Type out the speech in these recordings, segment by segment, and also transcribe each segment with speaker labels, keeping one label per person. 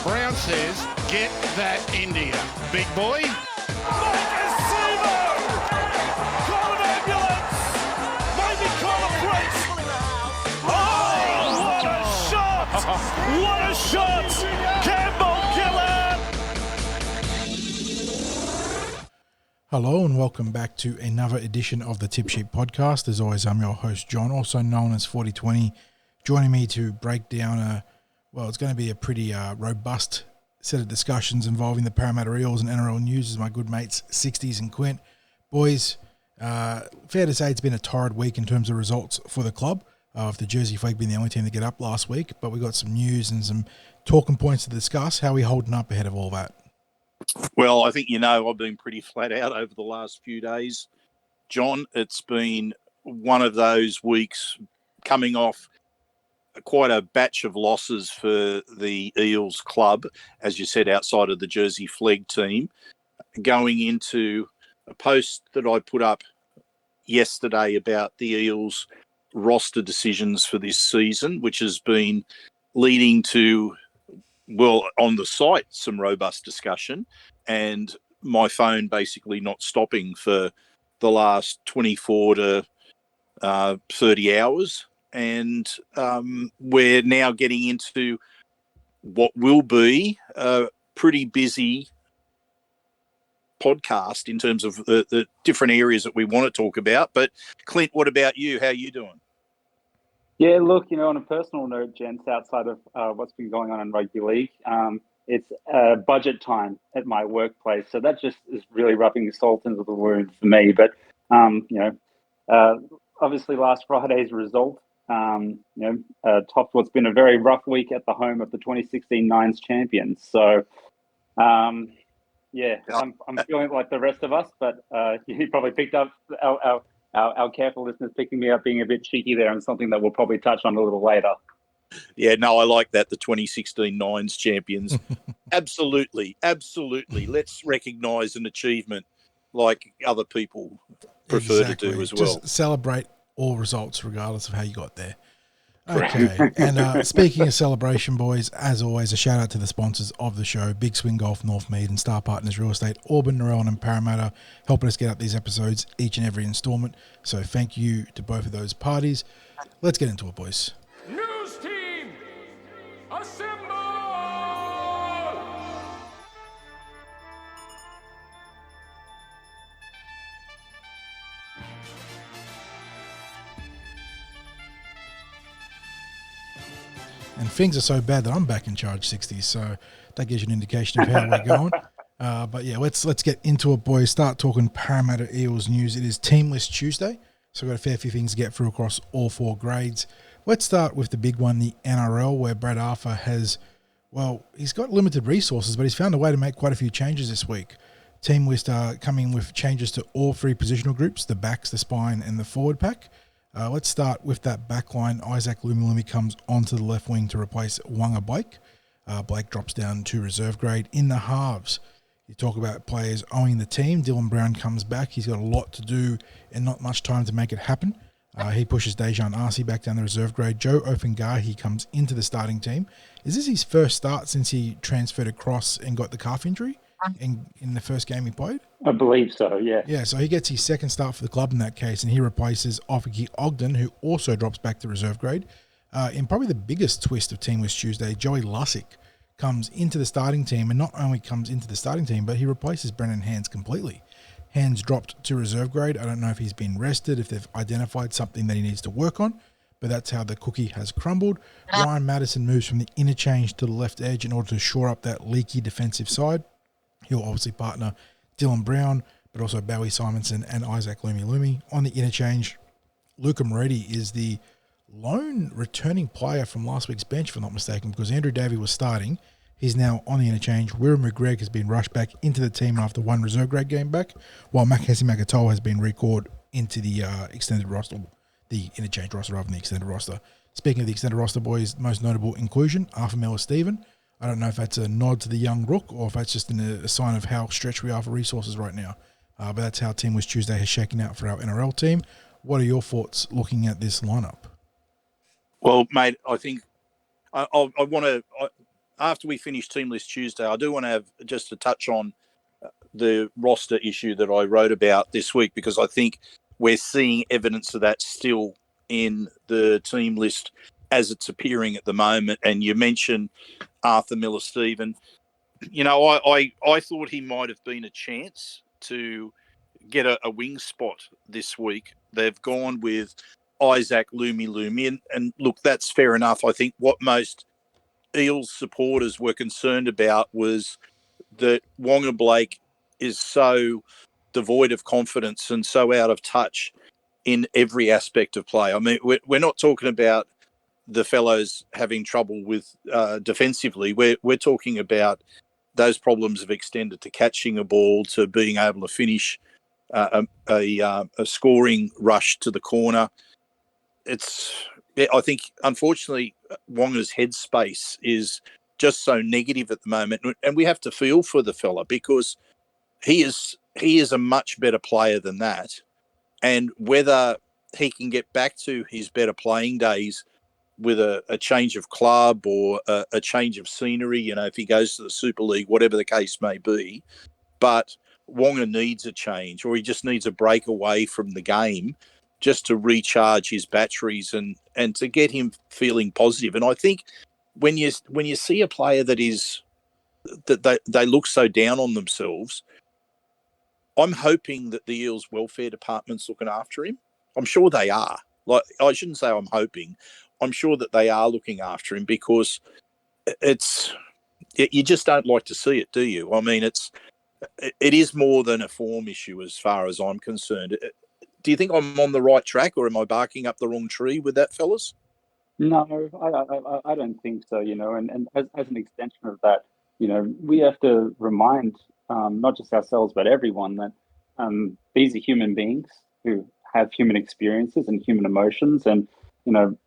Speaker 1: Brown says, get that India. Big boy.
Speaker 2: Call an ambulance! Maybe call a police! Oh, what a shot! What a shot! Campbell killer!
Speaker 3: Hello and welcome back to another edition of the Tip Sheet Podcast. As always, I'm your host, John, also known as 4020. Joining me to break down it's going to be a pretty robust set of discussions involving the Parramatta Eels and NRL news is my good mates, Sixties and Clint. Boys, fair to say it's been a torrid week in terms of results for the club, with the Jersey Flag being the only team to get up last week, but we got some news and some talking points to discuss. How are we holding up ahead of all that?
Speaker 4: Well, I think I've been pretty flat out over the last few days, John. It's been one of those weeks coming off quite a batch of losses for the Eels club, as you said, outside of the Jersey Flag team, going into a post that I put up yesterday about the Eels roster decisions for this season, which has been leading to, well, on the site, some robust discussion, and my phone basically not stopping for the last 24 to 30 hours. And we're now getting into what will be a pretty busy podcast in terms of the different areas that we want to talk about. But Clint, what about you? How are you doing?
Speaker 5: Yeah, look, on a personal note, gents, outside of what's been going on in rugby league, it's budget time at my workplace. So that just is really rubbing salt into the wound for me. But, obviously last Friday's result, topped what's been a very rough week at the home of the 2016 Nines champions. So, I'm feeling like the rest of us, but you probably picked up our careful listeners picking me up being a bit cheeky there, and something that we'll probably touch on a little later.
Speaker 4: Yeah, no, I like that. The 2016 Nines champions. Absolutely. Let's recognise an achievement like other people prefer to do as well.
Speaker 3: Just celebrate all results regardless of how you got there. Okay, and speaking of celebration, boys, as always, a shout out to the sponsors of the show, Big Swing Golf, Northmead, and Star Partners Real Estate, Auburn, Narellan and Parramatta, helping us get up these episodes each and every instalment. So thank you to both of those parties. Let's get into it, boys.
Speaker 2: News team, assemble!
Speaker 3: And things are so bad that I'm back in charge, 60s, so that gives you an indication of how we're going. But yeah, let's get into it, boys. Start talking Parramatta Eels news. It is Team List Tuesday, so we've got a fair few things to get through across all four grades. Let's start with the big one, the NRL, where Brad Arthur has, he's got limited resources, but he's found a way to make quite a few changes this week. Team List are coming with changes to all three positional groups, the backs, the spine, and the forward pack. Let's start with that back line. Isaac Lumilumi comes onto the left wing to replace Wanga Blake. Blake drops down to reserve grade. In the halves, you talk about players owning the team. Dylan Brown comes back. He's got a lot to do and not much time to make it happen. He pushes Dejan Arce back down the reserve grade. Joe Ofahengaue comes into the starting team. Is this his first start since he transferred across and got the calf injury in the first game he played?
Speaker 5: I believe so, yeah.
Speaker 3: Yeah, so he gets his second start for the club in that case, and he replaces Ofaki Ogden, who also drops back to reserve grade. In probably the biggest twist of Team List Tuesday, Joey Lussick comes into the starting team, and not only comes into the starting team, but he replaces Brennan Hands completely. Hands dropped to reserve grade. I don't know if he's been rested, if they've identified something that he needs to work on, but that's how the cookie has crumbled. Ryan Madison moves from the interchange to the left edge in order to shore up that leaky defensive side. He'll obviously partner Dylan Brown, but also Bowie Simonson and Isaac Lumilumi. On the interchange, Luca Moretti is the lone returning player from last week's bench, if I'm not mistaken, because Andrew Davey was starting. He's now on the interchange. Wirram McGregor has been rushed back into the team after one reserve grade game back, while Makasi Makatoa has been recalled into the extended roster, the interchange roster rather than the extended roster. Speaking of the extended roster, boys, most notable inclusion, Arthur Miller-Stephen. I don't know if that's a nod to the young rook or if that's just a sign of how stretched we are for resources right now. But that's how Team List Tuesday has shaken out for our NRL team. What are your thoughts looking at this lineup?
Speaker 4: Well, mate, I think I want to, after we finish Team List Tuesday, I do want to have just to touch on the roster issue that I wrote about this week, because I think we're seeing evidence of that still in the team list as it's appearing at the moment. And you mentioned Arthur Miller-Stephen. You know, I thought he might have been a chance to get a wing spot this week. They've gone with Isaac Lumi. And look, that's fair enough. I think what most Eels supporters were concerned about was that Wonga Blake is so devoid of confidence and so out of touch in every aspect of play. I mean, we're not talking about the fellows having trouble with defensively. We're talking about those problems have extended to catching a ball, to being able to finish a scoring rush to the corner. I think, unfortunately, Wonga's headspace is just so negative at the moment, and we have to feel for the fella, because he is a much better player than that. And whether he can get back to his better playing days with a change of club or a change of scenery, you know, if he goes to the Super League, whatever the case may be, but Wonga needs a change, or he just needs a break away from the game just to recharge his batteries and to get him feeling positive. And I think when you see a player that they look so down on themselves, I'm hoping that the Eels welfare department's looking after him. I'm sure they are. Like, I shouldn't say I'm hoping. I'm sure that they are looking after him, because you just don't like to see it, do you? I mean, it is more than a form issue as far as I'm concerned. Do you think I'm on the right track, or am I barking up the wrong tree with that, fellas?
Speaker 5: No, I don't think so, you know, and as an extension of that, you know, we have to remind not just ourselves, but everyone that these are human beings who have human experiences and human emotions. And, you know,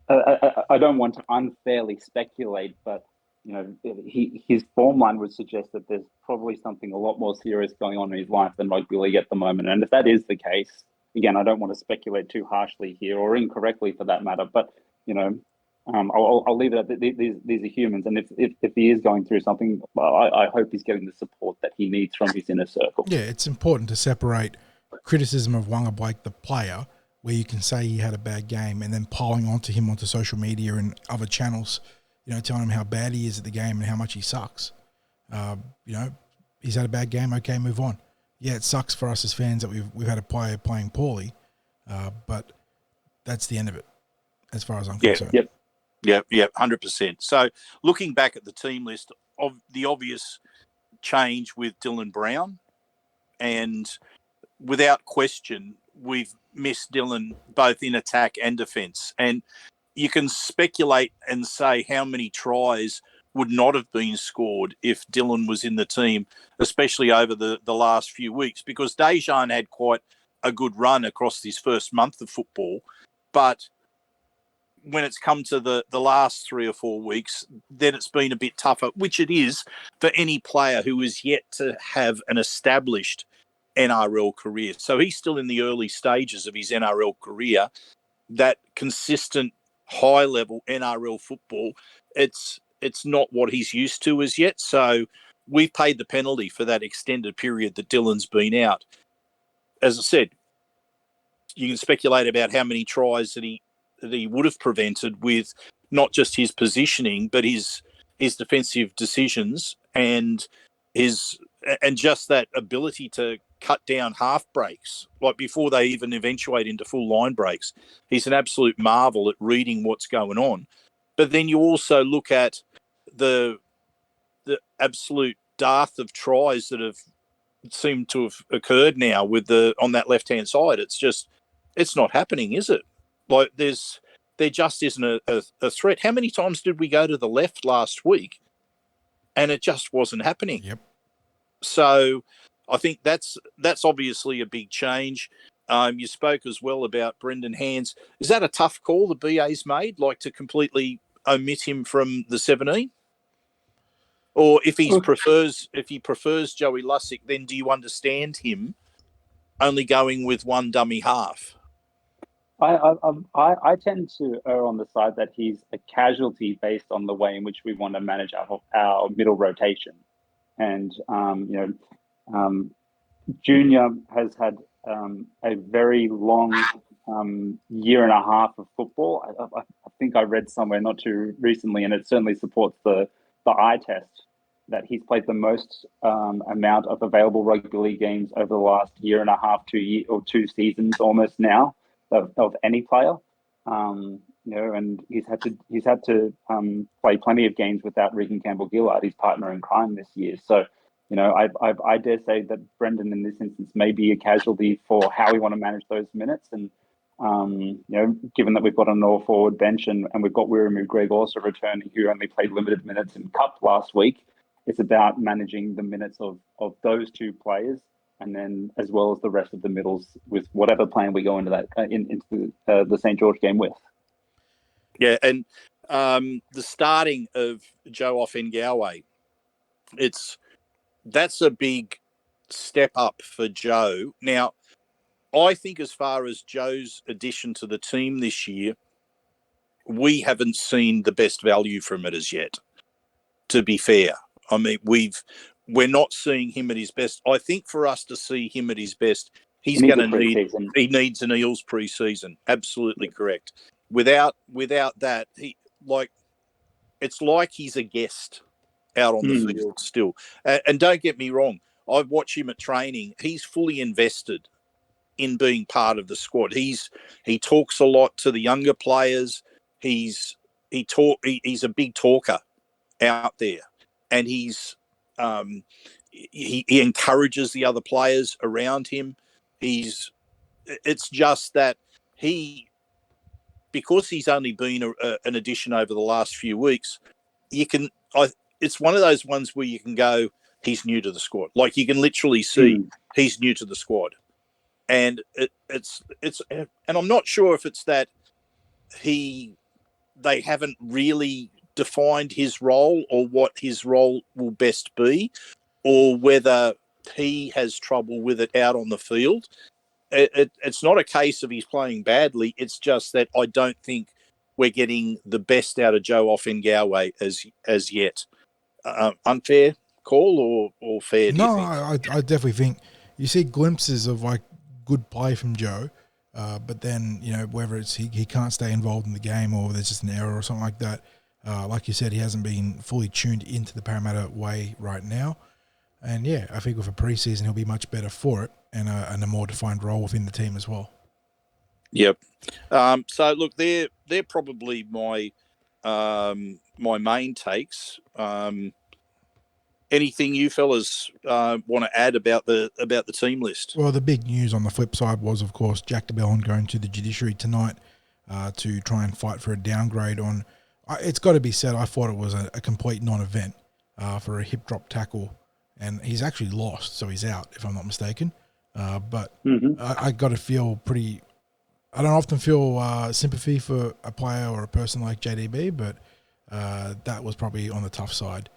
Speaker 5: I don't want to unfairly speculate, but, you know, his form line would suggest that there's probably something a lot more serious going on in his life than rugby league at the moment. And if that is the case, again, I don't want to speculate too harshly here, or incorrectly for that matter, but, you know, I'll leave it at these are humans. And if he is going through something, I hope he's getting the support that he needs from his inner circle.
Speaker 3: Yeah, it's important to separate criticism of Wonga Blake, the player, where you can say he had a bad game, and then piling onto him onto social media and other channels, you know, telling him how bad he is at the game and how much he sucks. You know, he's had a bad game. Okay, move on. Yeah, it sucks for us as fans that we've had a player playing poorly, but that's the end of it, as far as I'm concerned.
Speaker 4: Yep, 100%. So, looking back at the team list, of the obvious change with Dylan Brown, and without question, we've missed Dylan both in attack and defence. And you can speculate and say how many tries would not have been scored if Dylan was in the team, especially over the last few weeks, because Dejan had quite a good run across his first month of football. But when it's come to the last 3 or 4 weeks, then it's been a bit tougher, which it is for any player who is yet to have an established NRL career. So he's still in the early stages of his NRL career. That consistent high-level NRL football, it's not what he's used to as yet. So we've paid the penalty for that extended period that Dylan's been out. As I said, you can speculate about how many tries that he would have prevented with not just his positioning, but his defensive decisions and just that ability to cut down half breaks, like before they even eventuate into full line breaks. He's an absolute marvel at reading what's going on. But then you also look at the absolute dearth of tries that have seemed to have occurred now with on that left-hand side. It's not happening, is it? Like there just isn't a threat. How many times did we go to the left last week and it just wasn't happening?
Speaker 3: Yep.
Speaker 4: So I think that's obviously a big change. You spoke as well about Brendan Hands. Is that a tough call the BA's made, like to completely omit him from the 17? Or if he prefers Joey Lussick, then do you understand him only going with one dummy half?
Speaker 5: I tend to err on the side that he's a casualty based on the way in which we want to manage our middle rotation. And Junior has had a very long year and a half of football. I think I read somewhere not too recently, and it certainly supports the eye test, that he's played the most amount of available rugby league games over the last year and a half, 2 seasons almost now of any player. And he's had to play plenty of games without Regan Campbell-Gillard, his partner in crime this year. So, I dare say that Brendan in this instance may be a casualty for how we want to manage those minutes. And, given that we've got an all-forward bench and we've got Wiramu Greg also returning, who only played limited minutes in Cup last week, it's about managing the minutes of those two players, and then as well as the rest of the middles with whatever plan we go into that into the St. George game with.
Speaker 4: Yeah, and the starting of Joe Off-Ngawe, that's a big step up for Joe. Now, I think as far as Joe's addition to the team this year, we haven't seen the best value from it as yet, to be fair. I mean, we're not seeing him at his best. I think for us to see him at his best, he needs an Eels pre-season. Absolutely correct. Without that, it's like he's a guest out on the field still. And don't get me wrong, I watch him at training. He's fully invested in being part of the squad. He talks a lot to the younger players. He's a big talker out there, and he encourages the other players around him. It's just that because he's only been an addition over the last few weeks, it's one of those ones where you can go, he's new to the squad. Like, you can literally see he's new to the squad. And and I'm not sure if it's that they haven't really defined his role or what his role will best be, or whether he has trouble with it out on the field. It's not a case of he's playing badly. It's just that I don't think we're getting the best out of Joe Off-Ngawe as yet. Unfair call or fair?
Speaker 3: No, I definitely think you see glimpses of like good play from Joe, but then whether it's he can't stay involved in the game or there's just an error or something like that. Like you said, he hasn't been fully tuned into the Parramatta way right now. And yeah, I think with a preseason, he'll be much better for it and a more defined role within the team as well.
Speaker 4: Yep. So look, they're probably my main takes. Anything you fellas want to add about the team list?
Speaker 3: Well, the big news on the flip side was, of course, Jack DeBellin going to the judiciary tonight to try and fight for a downgrade on. It's got to be said, I thought it was a complete non-event for a hip drop tackle, and he's actually lost, so he's out, if I'm not mistaken. But I got to feel pretty. I don't often feel sympathy for a player or a person like JDB, but that was probably on the tough side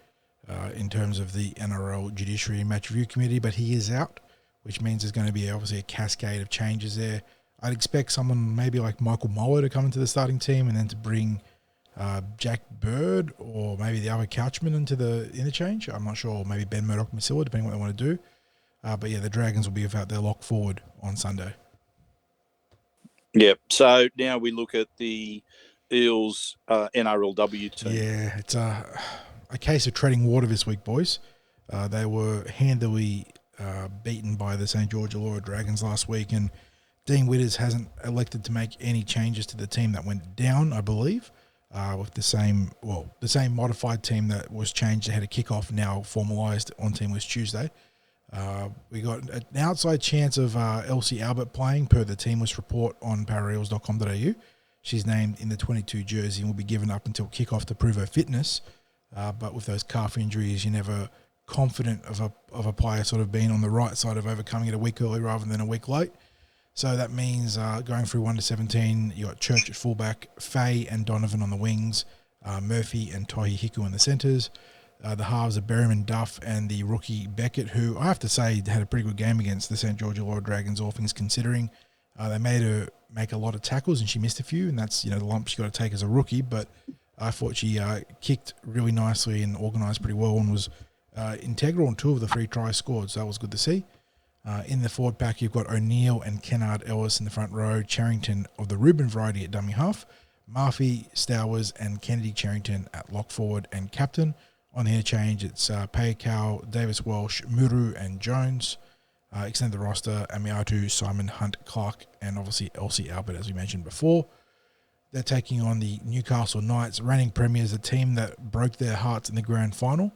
Speaker 3: in terms of the NRL Judiciary Match Review Committee. But he is out, which means there's going to be obviously a cascade of changes there. I'd expect someone maybe like Michael Muller to come into the starting team, and then to bring Jack Bird or maybe the other Couchman into the interchange. I'm not sure. Maybe Ben Murdoch-Masila, depending on what they want to do. But yeah, the Dragons will be without their lock forward on Sunday.
Speaker 4: Yeah. So now we look at the Eels NRLW team.
Speaker 3: Yeah, it's a case of treading water this week, boys. They were handily beaten by the St. George Illawarra Dragons last week, and Dean Witters hasn't elected to make any changes to the team that went down, I believe, with the same modified team that was changed ahead of kickoff, now formalised on Team List Tuesday. We got an outside chance of Elsie Albert playing per the Team List report on paraeels.com.au. She's named in the 22 jersey and will be given up until kickoff to prove her fitness. But with those calf injuries, you're never confident of a player sort of being on the right side of overcoming it a week early rather than a week late. So that means going through 1 to 17, you got Church at fullback, Faye and Donovan on the wings, Murphy and Tohi Hiku in the centres. The halves are Berryman Duff and the rookie Beckett, who I have to say had a pretty good game against the St. George Illawarra Dragons, all things considering. They made her make a lot of tackles, and she missed a few, and that's, the lump she got to take as a rookie. But I thought she kicked really nicely and organised pretty well, and was integral in 2 of the 3 tries scored, so that was good to see. In the forward pack, you've got O'Neill and Kennard Ellis in the front row, Charrington of the Reuben variety at dummy half, Murphy, Stowers, and Kennedy Charrington at lock forward and captain. On the interchange, it's Paycow, Davis Welsh, Muru, and Jones. Extend the roster, Amiatu, Simon, Hunt, Clark, and obviously Elsie Albert, as we mentioned before. They're taking on the Newcastle Knights, reigning premiers, a team that broke their hearts in the grand final.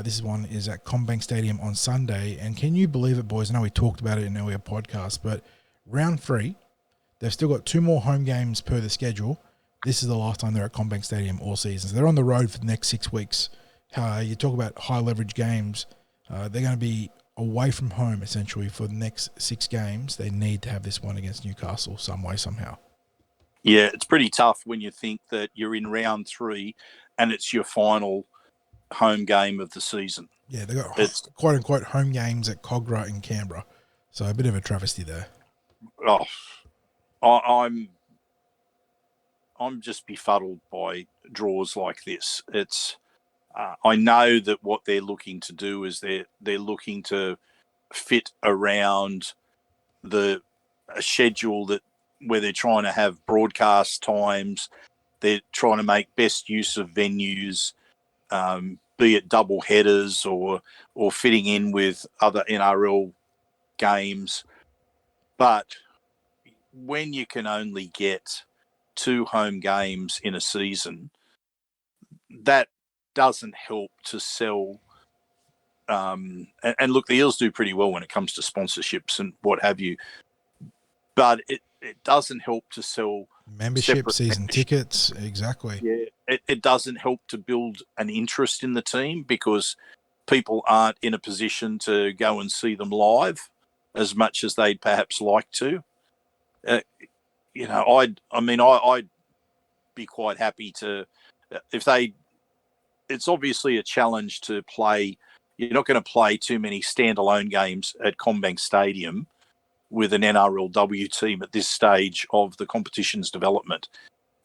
Speaker 3: This one is at Combank Stadium on Sunday. And can you believe it, boys? I know we talked about it in earlier podcasts, but round 3, they've still got 2 more home games per the schedule. This is the last time they're at Combank Stadium all season. So they're on the road for the next 6 weeks. You talk about high leverage games. They're going to be away from home, essentially, for the next 6 games. They need to have this one against Newcastle some way, somehow.
Speaker 4: Yeah, it's pretty tough when you think that you're in round 3 and it's your final home game of the season.
Speaker 3: Yeah, they got quote-unquote home games at Cogra and Canberra. So a bit of a travesty there.
Speaker 4: Oh, I'm just befuddled by draws like this. It's I know that what they're looking to do is they're looking to fit around a schedule where they're trying to have broadcast times. They're trying to make best use of venues, be it double headers or fitting in with other NRL games. But when you can only get 2 home games in a season, that doesn't help to sell. And look, the Eels do pretty well when it comes to sponsorships and what have you, but it doesn't help to sell
Speaker 3: membership, season tickets. Exactly.
Speaker 4: Yeah, it doesn't help to build an interest in the team because people aren't in a position to go and see them live as much as they'd perhaps like to. I'd be quite happy to if they. It's obviously a challenge to play. You're not going to play too many standalone games at Combank Stadium with an NRLW team at this stage of the competition's development.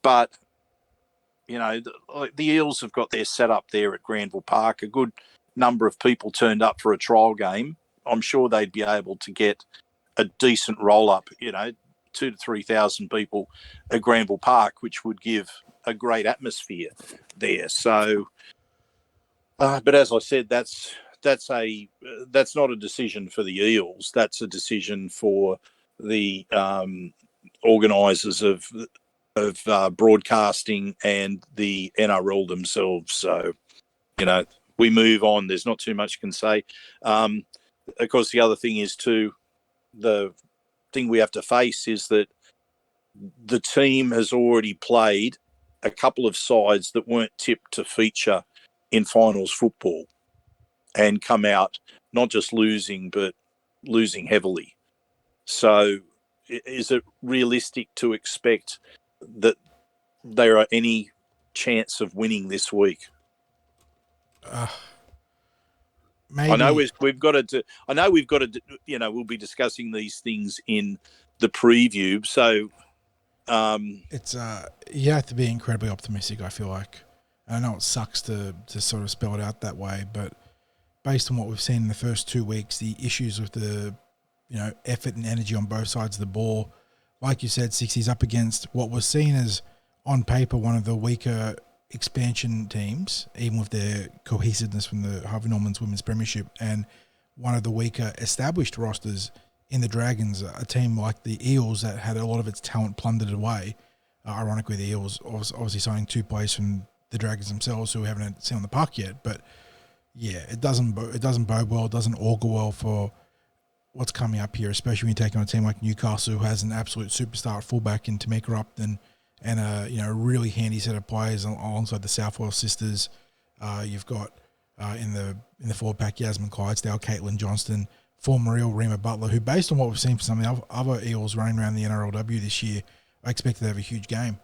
Speaker 4: But, the Eels have got their setup there at Granville Park. A good number of people turned up for a trial game. I'm sure they'd be able to get a decent roll-up, 2,000 to 3,000 people at Granville Park, which would give a great atmosphere there. So, but as I said, that's not a decision for the Eels. That's a decision for the organisers of broadcasting and the NRL themselves. So, we move on. There's not too much can say. Of course, the other thing is too, the thing we have to face is that the team has already played a couple of sides that weren't tipped to feature in finals football and come out not just losing, but losing heavily. So is it realistic to expect that there are any chance of winning this week?
Speaker 3: Maybe.
Speaker 4: I know we've got to. We'll be discussing these things in the preview. So
Speaker 3: it's you have to be incredibly optimistic, I feel like. I know it sucks to sort of spell it out that way, but based on what we've seen in the first 2 weeks, the issues with the effort and energy on both sides of the ball, like you said, Sixties up against what was seen as on paper one of the weaker expansion teams, even with their cohesiveness from the Harvey Norman's Women's Premiership, and one of the weaker established rosters in the Dragons, a team like the Eels that had a lot of its talent plundered away. Ironically, the Eels obviously signing 2 players from the Dragons themselves who we haven't seen on the park yet. But yeah, it doesn't bode well. It doesn't augur well for what's coming up here, especially when you take on a team like Newcastle, who has an absolute superstar at fullback in Tamika Upton and a really handy set of players alongside the Southwell sisters. You've got in the forward pack Yasmin Clydesdale, Caitlin Johnston, former Eel Rima Butler, who, based on what we've seen from some of the other Eels running around the NRLW this year, I expect to have a huge game.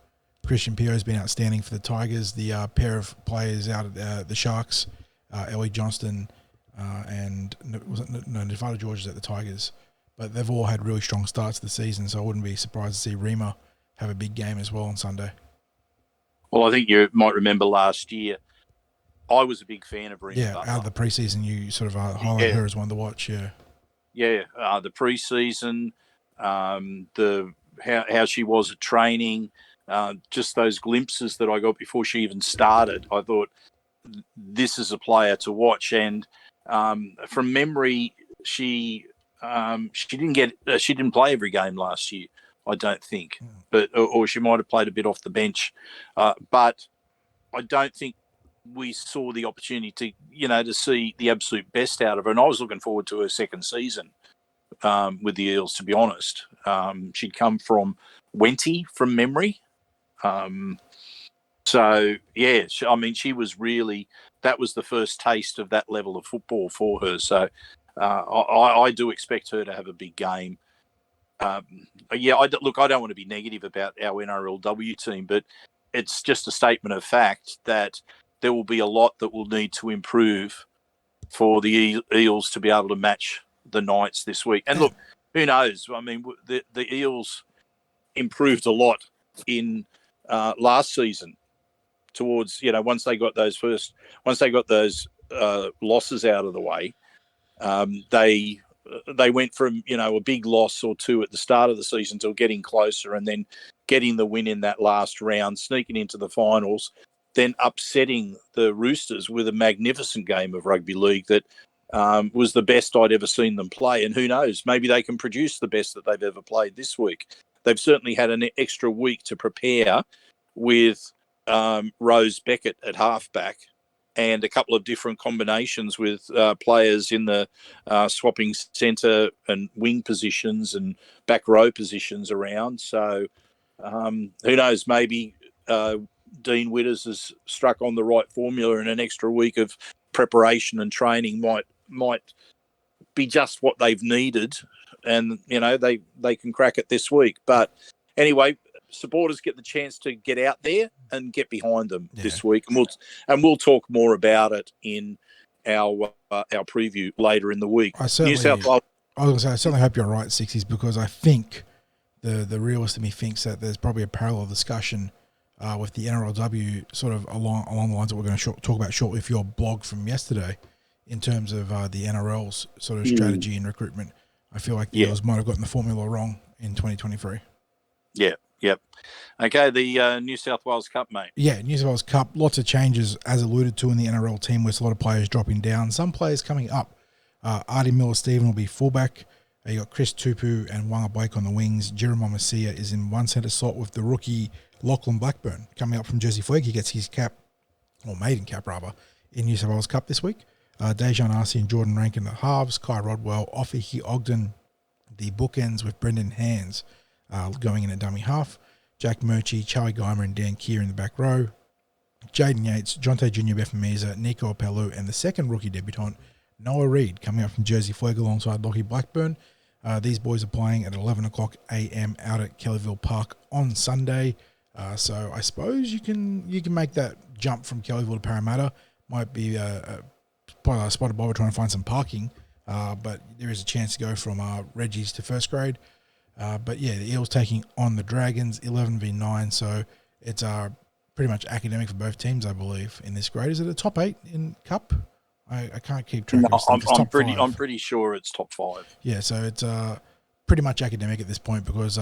Speaker 3: Christian Pio has been outstanding for the Tigers. The pair of players out at the Sharks, Ellie Johnston and Nevada George is at the Tigers. but they've all had really strong starts to the season, so I wouldn't be surprised to see Rima have a big game as well on Sunday.
Speaker 4: Well, I think you might remember last year, I was a big fan of Rima.
Speaker 3: Yeah,
Speaker 4: Butler.
Speaker 3: out of the preseason, you sort of highlight her as one to watch. Yeah,
Speaker 4: the preseason, how she was at training, just those glimpses that I got before she even started. I thought this is a player to watch, and from memory, she didn't play every game last year. I don't think, or she might have played a bit off the bench, but I don't think we saw the opportunity to see the absolute best out of her. And I was looking forward to her second season with the Eels, to be honest. She'd come from Wenty from memory. She was really, that was the first taste of that level of football for her. So I do expect her to have a big game. I don't want to be negative about our NRLW team, but it's just a statement of fact that there will be a lot that will need to improve for the Eels to be able to match the Knights this week. And look, who knows? I mean, the Eels improved a lot in last season towards, once they got those losses out of the way, they went from, a big loss or two at the start of the season to getting closer and then getting the win in that last round, sneaking into the finals, then upsetting the Roosters with a magnificent game of rugby league that was the best I'd ever seen them play. And who knows, maybe they can produce the best that they've ever played this week. They've certainly had an extra week to prepare with Rose Beckett at halfback and a couple of different combinations with players in the swapping centre and wing positions and back row positions around. So who knows, maybe Dean Witters has struck on the right formula, and an extra week of preparation and training might be just what they've needed, and they can crack it this week. But anyway, supporters get the chance to get out there and get behind them this week, and we'll talk more about it in our preview later in the week.
Speaker 3: I certainly hope you're right, Sixties, because I think the realist in me thinks that there's probably a parallel discussion with the NRLW sort of along the lines that we're going to talk about shortly with your blog from yesterday in terms of the NRL's sort of strategy and recruitment. I feel like the Eels might have gotten the formula wrong in 2023.
Speaker 4: Yeah, yep. Okay, the New South Wales Cup, mate.
Speaker 3: Yeah, New South Wales Cup, lots of changes as alluded to in the NRL team with a lot of players dropping down, some players coming up. Artie Miller-Stephen will be fullback. You got Chris Tupu and Wanga Blake on the wings. Jeremiah Masia is in one centre slot with the rookie Lachlan Blackburn coming up from Jersey Flegg. He gets his cap, or maiden cap rather, in New South Wales Cup this week. Dejan Arce and Jordan Rankin at halves. Kai Rodwell, Offahi Ogden, the bookends with Brendan Hands going in at dummy half. Jack Murchie, Charlie Geimer and Dan Keir in the back row. Jaden Yates, Jonte Junior Befameza, Nico Apelu, and the second rookie debutant, Noah Reid, coming up from Jersey Flegg alongside Lockie Blackburn. These boys are playing at 11 o'clock a.m. out at Kellyville Park on Sunday. So I suppose you can make that jump from Kellyville to Parramatta. Might be probably a spot of bother trying to find some parking, but there is a chance to go from Reggie's to first grade. But yeah, the Eels taking on the Dragons 11v9, so it's pretty much academic for both teams, I believe, in this grade. Is it a top 8 in Cup? I can't keep track of stuff.
Speaker 4: I'm pretty sure it's top 5.
Speaker 3: Yeah, so it's pretty much academic at this point because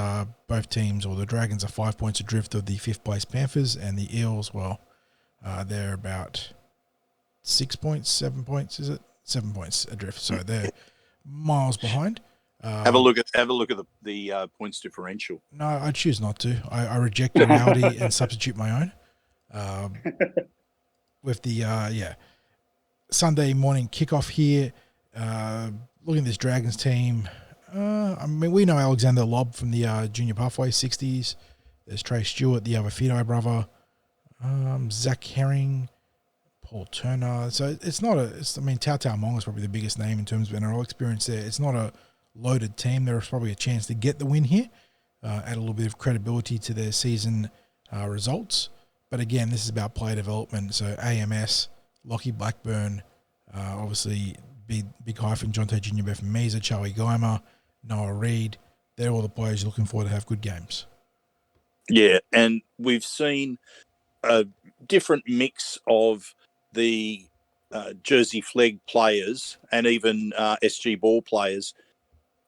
Speaker 3: both teams, or the Dragons, are 5 points adrift of the 5th place Panthers, and the Eels, well, they're about 6 points, 7 points, is it? 7 points adrift, so they're miles behind.
Speaker 4: Have a look at the points differential.
Speaker 3: No, I choose not to. I reject reality and substitute my own. With the Sunday morning kickoff here, looking at this Dragons team. I mean, we know Alexander Lobb from the junior pathway 60s. There's Trey Stewart, the other Fido brother. Zach Herring, Paul Turner. So it's not Tau Tau Mong is probably the biggest name in terms of NRL experience there. It's not a loaded team. There's probably a chance to get the win here, add a little bit of credibility to their season results. But again, this is about player development. So AMS, Lockie Blackburn, obviously big hyphen, Jonte Junior Befameza, Charlie Geimer, Noah Reid. They're all the players you're looking for to have good games.
Speaker 4: Yeah, and we've seen a different mix of the Jersey Flegg players and even SG Ball players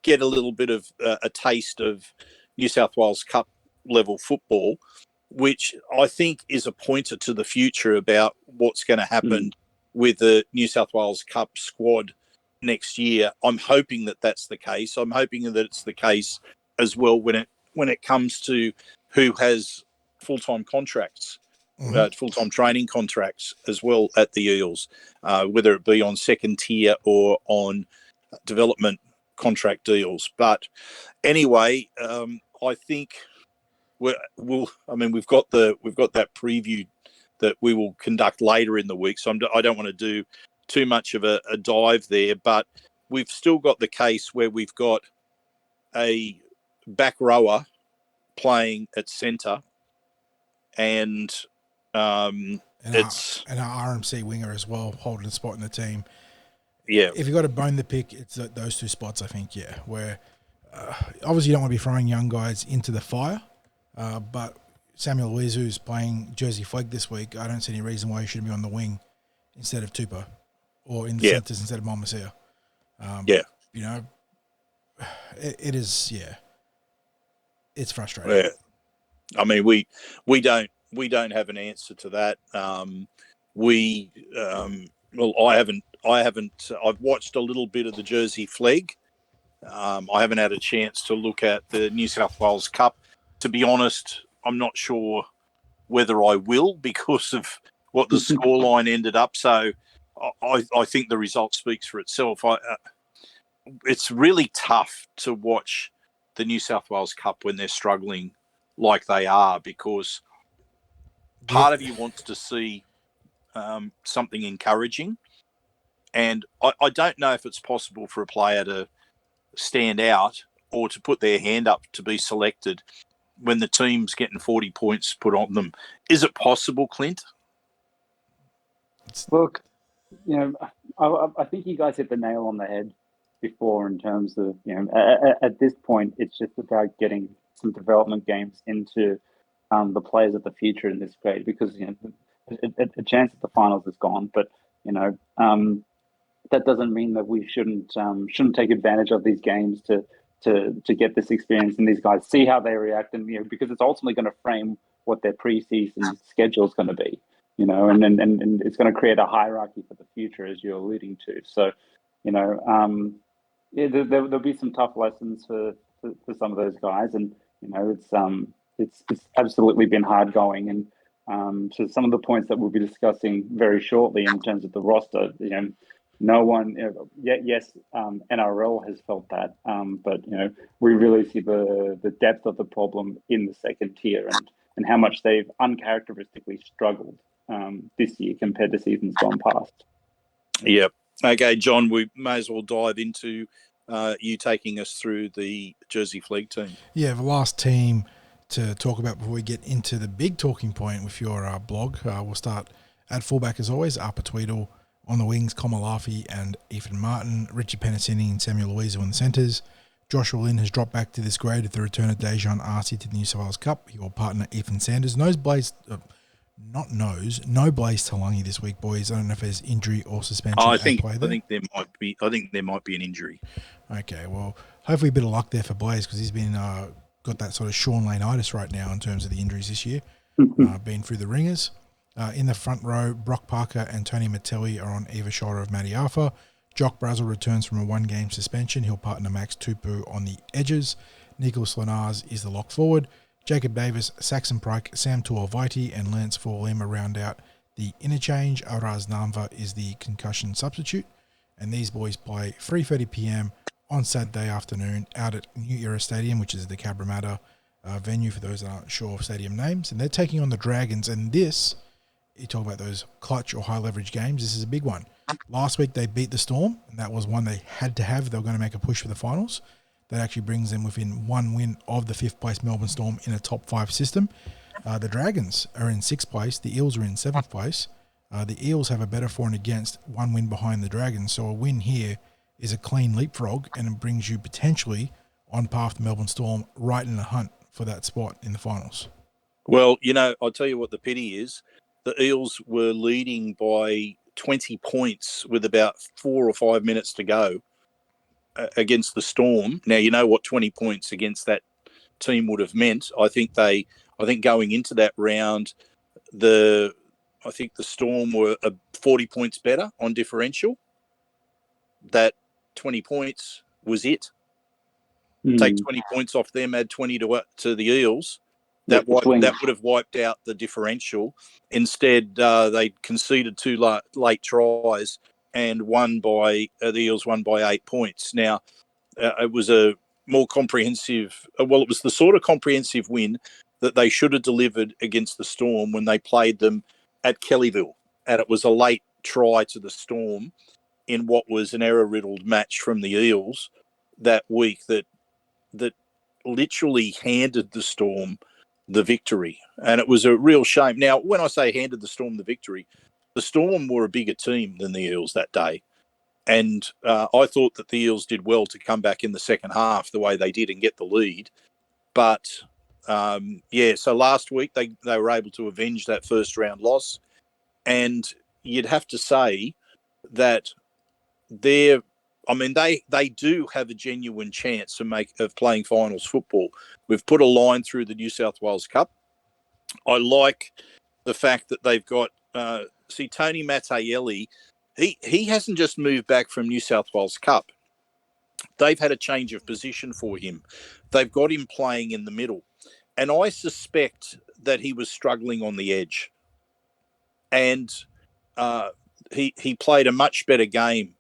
Speaker 4: get a little bit of a taste of New South Wales Cup level football, which I think is a pointer to the future about what's going to happen with the New South Wales Cup squad next year. I'm hoping that that's the case. I'm hoping that it's the case as well when it comes to who has full-time contracts, full-time training contracts as well at the Eels, whether it be on second tier or on development contract deals. But anyway, I think we've got that preview that we will conduct later in the week. So I don't want to do too much of a dive there, but we've still got the case where we've got a back rower playing at centre, and it's
Speaker 3: an RMC winger as well, holding a spot in the team.
Speaker 4: Yeah.
Speaker 3: If you've got to bone the pick, it's those two spots, I think, where obviously you don't want to be throwing young guys into the fire, but Samuel Luizu's playing Jersey Flegg this week. I don't see any reason why he shouldn't be on the wing instead of Tupou, or in the centres instead of Momasia. You know, it is, it's frustrating.
Speaker 4: Yeah. I mean, we don't have an answer to that. I've watched a little bit of the Jersey Flegg. I haven't had a chance to look at the New South Wales Cup. To be honest, I'm not sure whether I will because of what the scoreline ended up. So I think the result speaks for itself. It's really tough to watch the New South Wales Cup when they're struggling like they are, because part of you wants to see something encouraging. And I don't know if it's possible for a player to stand out or to put their hand up to be selected when the team's getting 40 points put on them. Is it possible, Clint?
Speaker 5: Look, you know, I think you guys hit the nail on the head before in terms of, you know, at this point, it's just about getting some development games into the players of the future in this grade, because, you know, a chance at the finals is gone. But, you know, that doesn't mean that we shouldn't take advantage of these games to get this experience and these guys see how they react, and, you know, because it's ultimately going to frame what their preseason schedule is going to be, you know, and it's going to create a hierarchy for the future, as you're alluding to. So, you know, there'll be some tough lessons for some of those guys, and, you know, it's absolutely been hard going. And to some of the points that we'll be discussing very shortly in terms of the roster, you know, no one, yes, NRL has felt that, but, you know, we really see the depth of the problem in the second tier, and how much they've uncharacteristically struggled this year compared to seasons gone past.
Speaker 4: Yep. Okay, John, we may as well dive into you taking us through the Jersey Flegg team. Yeah,
Speaker 3: the last team to talk about before we get into the big talking point with your blog. We'll start at fullback as always, Arpa Tweedle. On the wings, Komalafi and Ethan Martin, Richie Penasini and Samuel Luizu in the centres. Joshua Lynn has dropped back to this grade with the return of Dejan Arce to the New South Wales Cup. He will partner Ethan Sanders. No Blaze Talangi this week, boys. I don't know if there's injury or suspension.
Speaker 4: I think there might be an injury.
Speaker 3: Okay, well, hopefully a bit of luck there for Blaze, because he's been got that sort of Sean Lane-itis right now in terms of the injuries this year. Been through the ringers. In the front row, Brock Parker and Tony Mattelli are on either shoulder of Matty Arthur. Jock Brazel returns from a one-game suspension. He'll partner Max Tupou on the edges. Nicholas Lenars is the lock forward. Jacob Davis, Saxon Pryke, Sam Tuolvaiti and Lance Forlima round out the interchange. Araz Namva is the concussion substitute. And these boys play 3:30 p.m. on Saturday afternoon out at New Era Stadium, which is the Parramatta venue for those that aren't sure of stadium names. And they're taking on the Dragons. And this... you talk about those clutch or high leverage games, this is a big one. Last week they beat the Storm, and that was one they had to have if they were going to make a push for the finals. That actually brings them within one win of the 5th place Melbourne Storm in a top 5 system. The Dragons are in 6th place. The Eels are in 7th place. The Eels have a better for and against, one win behind the Dragons. So a win here is a clean leapfrog, and it brings you potentially on par with the Melbourne Storm, right in the hunt for that spot in the finals.
Speaker 4: Well, I'll tell you what the pity is. The Eels were leading by 20 points with about 4 or 5 minutes to go against the Storm. Now, you know what 20 points against that team would have meant. I think going into that round, I think the Storm were 40 points better on differential. That 20 points was it. Take 20 points off them, add 20 to the Eels. That would have wiped out the differential. Instead, they conceded 2 late tries and the Eels won by 8 points. Now, it was a more comprehensive. It was the sort of comprehensive win that they should have delivered against the Storm when they played them at Kellyville, and it was a late try to the Storm in what was an error-riddled match from the Eels that week that literally handed the Storm the victory. And it was a real shame. Now, when I say handed the Storm the victory, the Storm were a bigger team than the Eels that day. And I thought that the Eels did well to come back in the second half the way they did and get the lead. But, so last week they were able to avenge that first round loss. And you'd have to say that they do have a genuine chance of playing finals football. We've put a line through the New South Wales Cup. I like the fact that they've got Tony Mattielli. He hasn't just moved back from New South Wales Cup. They've had a change of position for him. They've got him playing in the middle. And I suspect that he was struggling on the edge. And he played a much better game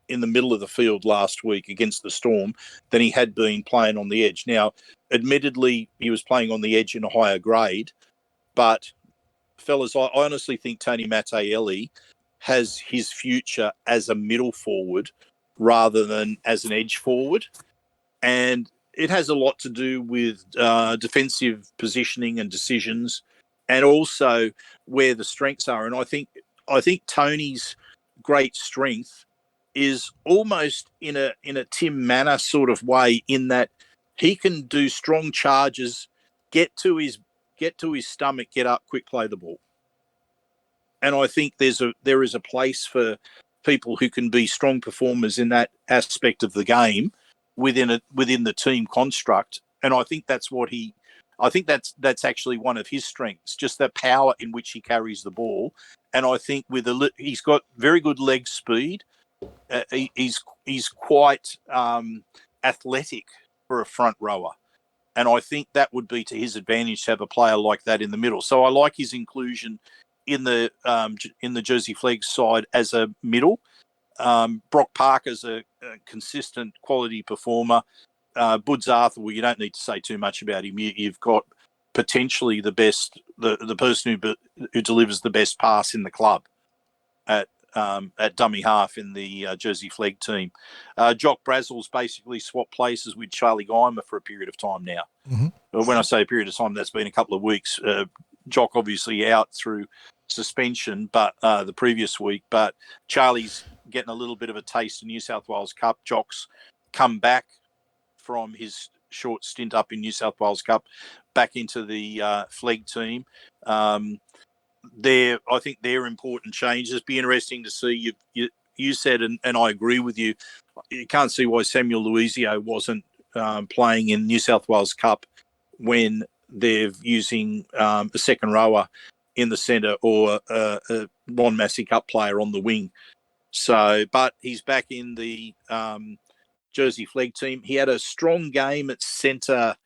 Speaker 4: in the middle of the field last week against the Storm than he had been playing on the edge. Now, admittedly, he was playing on the edge in a higher grade, but fellas, I honestly think Tony Mattielli has his future as a middle forward rather than as an edge forward. And it has a lot to do with defensive positioning and decisions and also where the strengths are. And I think Tony's great strength is almost in a Tim Manor sort of way, in that he can do strong charges, get to his stomach, get up, quick play the ball. And I think there is a place for people who can be strong performers in that aspect of the game within the team construct. And I think that's that's actually one of his strengths, just that power in which he carries the ball. And I think he's got very good leg speed. He's quite athletic for a front rower, and I think that would be to his advantage to have a player like that in the middle. So I like his inclusion in the Jersey Flegg side as a middle. Brock Parker's a consistent quality performer. Budz Arthur, well, you don't need to say too much about him. You've got potentially the best, the person who delivers the best pass in the club at dummy half in the Jersey Flegg team. Jock Brazel's basically swapped places with Charlie Geimer for a period of time now. Mm-hmm. When I say a period of time, that's been a couple of weeks. Jock obviously out through suspension, but the previous week. But Charlie's getting a little bit of a taste in New South Wales Cup. Jock's come back from his short stint up in New South Wales Cup back into the Flegg team. I think they're important changes. Be interesting to see. You said, and I agree with you. You can't see why Samuel Luizio wasn't playing in New South Wales Cup when they're using a second rower in the centre or a Ron Massey Cup player on the wing. So, but he's back in the Jersey Flegg team. He had a strong game at centre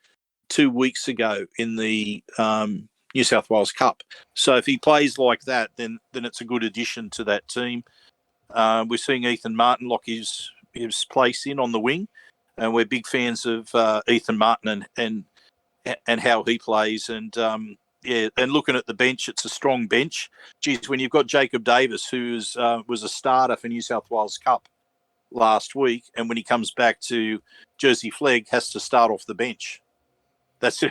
Speaker 4: 2 weeks ago in the New South Wales Cup. So if he plays like that, then it's a good addition to that team. We're seeing Ethan Martin lock his place in on the wing, and we're big fans of Ethan Martin and how he plays. And and looking at the bench, it's a strong bench. Geez, when you've got Jacob Davis, who was a starter for New South Wales Cup last week, and when he comes back to Jersey Flegg, has to start off the bench. That's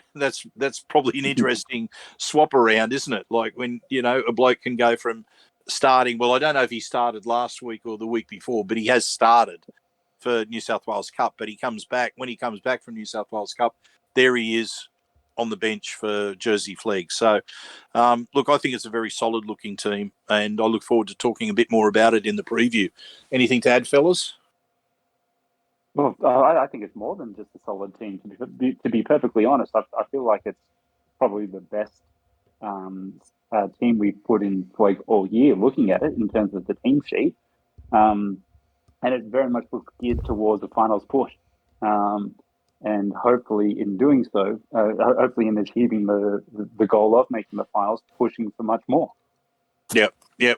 Speaker 4: probably an interesting swap around, isn't it? Like when, a bloke can go from starting, well, I don't know if he started last week or the week before, but he has started for New South Wales Cup, but he comes back. When he comes back from New South Wales Cup, there he is on the bench for Jersey Flegg. So, look, I think it's a very solid-looking team, and I look forward to talking a bit more about it in the preview. Anything to add, fellas?
Speaker 5: Well, I think it's more than just a solid team. To be perfectly honest, I feel like it's probably the best team we've put in like all year. Looking at it in terms of the team sheet, and it very much looks geared towards a finals push. And hopefully, in doing so, hopefully in achieving the goal of making the finals, pushing for much more.
Speaker 4: Yeah.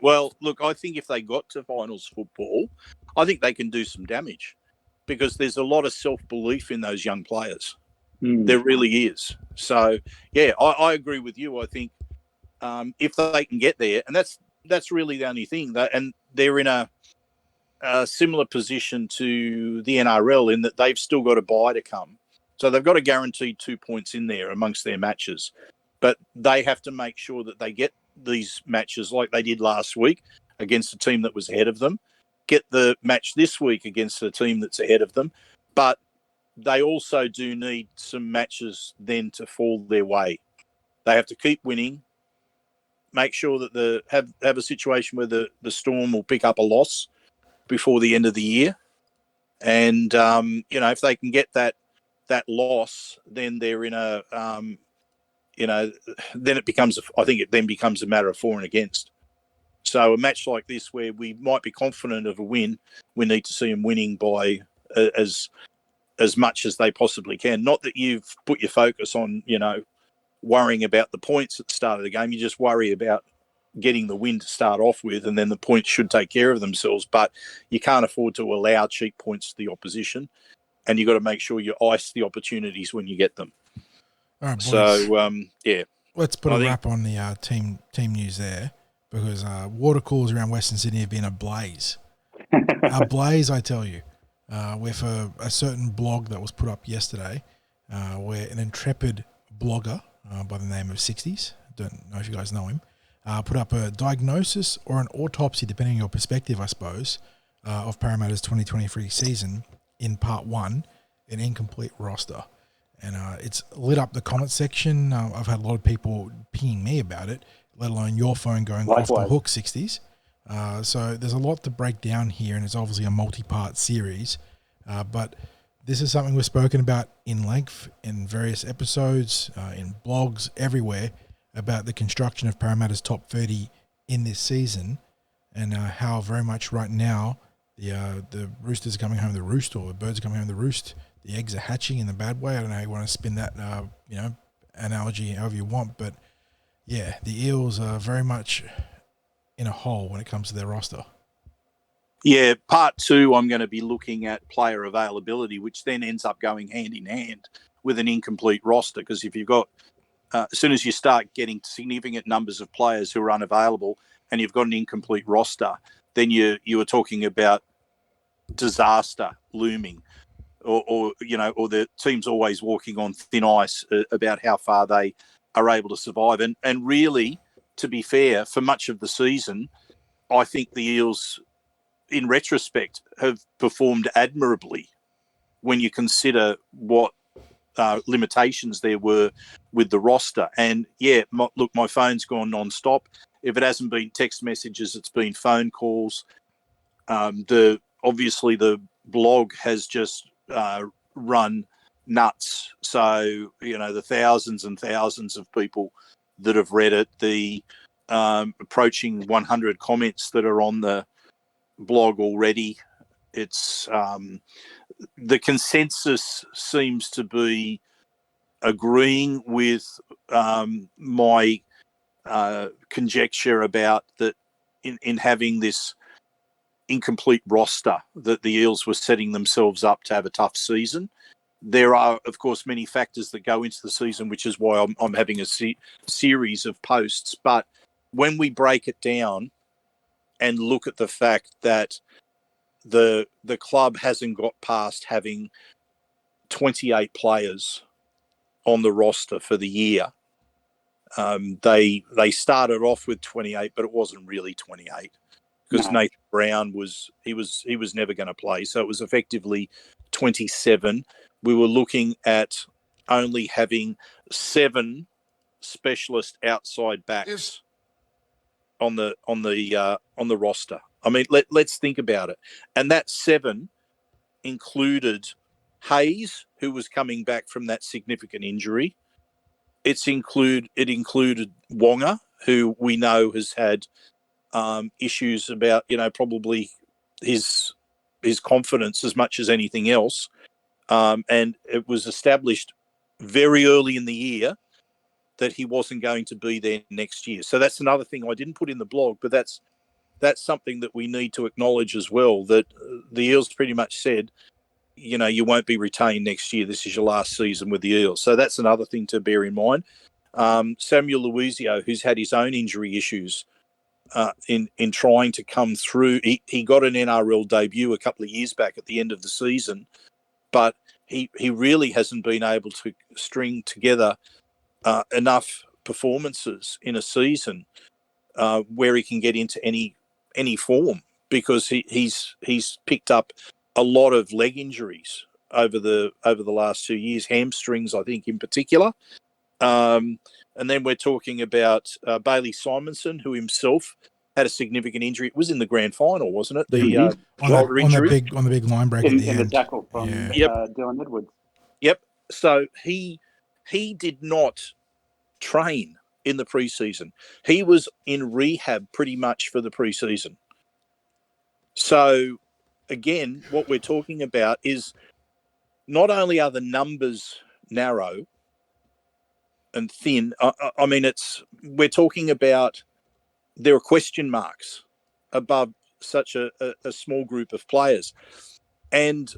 Speaker 4: Well, look, I think if they got to finals football, I think they can do some damage, because there's a lot of self-belief in those young players. There really is. So, yeah, I agree with you. I think if they can get there, and that's really the only thing, and they're in a similar position to the NRL in that they've still got a bye to come. So they've got a guaranteed 2 points in there amongst their matches. But they have to make sure that they get these matches like they did last week against a team that was ahead of them, get the match this week against a team that's ahead of them. But they also do need some matches then to fall their way. They have to keep winning, make sure that have a situation where the Storm will pick up a loss before the end of the year. And, if they can get that loss, then they're in a, then it becomes, I think it then becomes a matter of for and against. So a match like this where we might be confident of a win, we need to see them winning by as much as they possibly can. Not that you've put your focus on, worrying about the points at the start of the game. You just worry about getting the win to start off with, and then the points should take care of themselves. But you can't afford to allow cheap points to the opposition, and you've got to make sure you ice the opportunities when you get them.
Speaker 3: All right, boys.
Speaker 4: So,
Speaker 3: Let's put a wrap on the team news there, because water cools around Western Sydney have been ablaze. Ablaze, I tell you. With a certain blog that was put up yesterday, where an intrepid blogger by the name of Sixties, don't know if you guys know him, put up a diagnosis or an autopsy, depending on your perspective, I suppose, of Parramatta's 2023 season in part 1, an incomplete roster. And it's lit up the comment section. I've had a lot of people pinging me about it, let alone your phone going off the hook, 60s. So there's a lot to break down here, and it's obviously a multi-part series. But this is something we've spoken about in length in various episodes, in blogs, everywhere, about the construction of Parramatta's top 30 in this season, and how very much right now the roosters are coming home to the roost, or the birds are coming home to the roost. The eggs are hatching in the bad way. I don't know how you want to spin that, analogy however you want, but yeah, the Eels are very much in a hole when it comes to their roster.
Speaker 4: Yeah, part 2, I'm going to be looking at player availability, which then ends up going hand in hand with an incomplete roster, because if you've got, as soon as you start getting significant numbers of players who are unavailable and you've got an incomplete roster, then you are talking about disaster looming. Or the team's always walking on thin ice about how far they are able to survive. And really, to be fair, for much of the season, I think the Eels, in retrospect, have performed admirably when you consider what limitations there were with the roster. And, yeah, look, my phone's gone non-stop. If it hasn't been text messages, it's been phone calls. Obviously, the blog has just run nuts. So, the thousands and thousands of people that have read it, the approaching 100 comments that are on the blog already. It's the consensus seems to be agreeing with my conjecture about that in having this incomplete roster, that the Eels were setting themselves up to have a tough season. There are, of course, many factors that go into the season, which is why I'm having a series of posts. But when we break it down and look at the fact that the club hasn't got past having 28 players on the roster for the year, they started off with 28, but it wasn't really 28. because
Speaker 5: No.
Speaker 4: Nathan Brown was never going to play. So it was effectively 27. We were looking at only having 7 specialist outside backs on the roster. I mean, let's think about it. And that 7 included Hayes, who was coming back from that significant injury. It included Wonga, who we know has had issues about, probably his confidence as much as anything else. And it was established very early in the year that he wasn't going to be there next year. So that's another thing I didn't put in the blog, but that's something that we need to acknowledge as well, that the Eels pretty much said, you won't be retained next year. This is your last season with the Eels. So that's another thing to bear in mind. Samuel Luizio, who's had his own injury issues in trying to come through. He got an NRL debut a couple of years back at the end of the season, but he really hasn't been able to string together enough performances in a season where he can get into any form, because he's picked up a lot of leg injuries over the last 2 years, hamstrings, I think, in particular. And then we're talking about Bailey Simonson, who himself had a significant injury. It was in the grand final, wasn't it? The shoulder injury
Speaker 3: on the big line break at the
Speaker 5: in
Speaker 3: end.
Speaker 5: the tackle from Dylan Edwards.
Speaker 4: Yep. So he did not train in the preseason. He was in rehab pretty much for the preseason. So again, what we're talking about is not only are the numbers narrow and thin. I mean, we're talking about, there are question marks above such a small group of players, and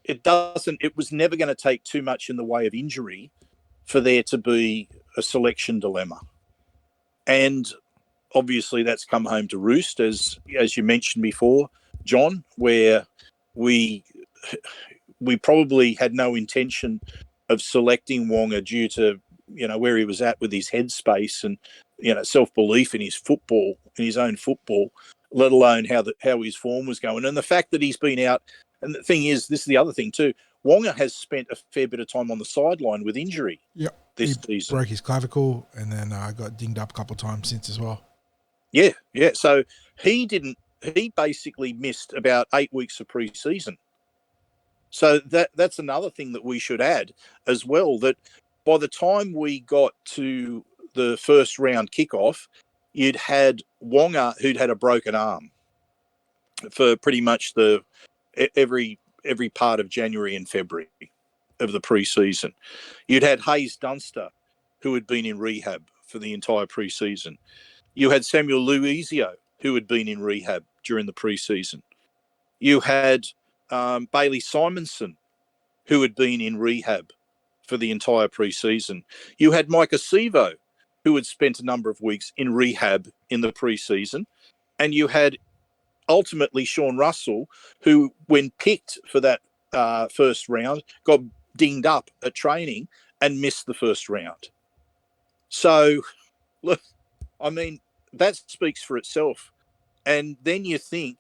Speaker 4: it was never going to take too much in the way of injury for there to be a selection dilemma. And obviously that's come home to roost, as you mentioned before, John, where we probably had no intention of selecting Wonga due to where he was at with his headspace and self-belief in his own football, let alone how his form was going, and the fact that he's been out. And the thing is, this is the other thing too, Wonga has spent a fair bit of time on the sideline with injury.
Speaker 3: Yep.
Speaker 4: This
Speaker 3: he
Speaker 4: season
Speaker 3: broke his clavicle and then got dinged up a couple of times since as well.
Speaker 4: Yeah. So he basically missed about 8 weeks of pre-season. So that's another thing that we should add as well, that by the time we got to the first round kickoff, you'd had Wonga, who'd had a broken arm for pretty much every part of January and February of the pre-season. You'd had Hayes Dunster, who had been in rehab for the entire pre-season. You had Samuel Luizio, who had been in rehab during the pre-season. You had Bailey Simonson, who had been in rehab for the entire pre-season. You had Micah Sevo, who had spent a number of weeks in rehab in the pre-season. And you had ultimately Sean Russell, who, when picked for that first round, got dinged up at training and missed the first round. So, look, I mean, that speaks for itself. And then you think,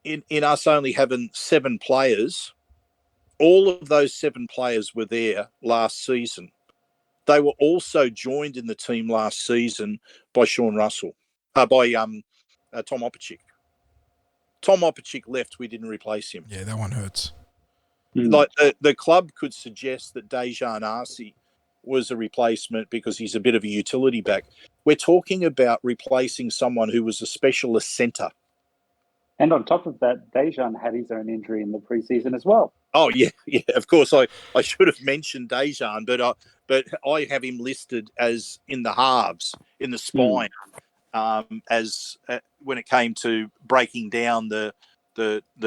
Speaker 4: in us only having 7 players, all of those 7 players were there last season. They were also joined in the team last season by Sean Russell, by Tom Opachik. Tom Opachik left, we didn't replace him.
Speaker 3: Yeah, that one hurts.
Speaker 4: Like the club could suggest that Dejan Arce was a replacement because he's a bit of a utility back. We're talking about replacing someone who was a specialist centre.
Speaker 5: And on top of that, Dejan had his own injury in the preseason as well.
Speaker 4: Oh, yeah, of course. I should have mentioned Dejan, but I have him listed as in the halves, in the spine, as when it came to breaking down the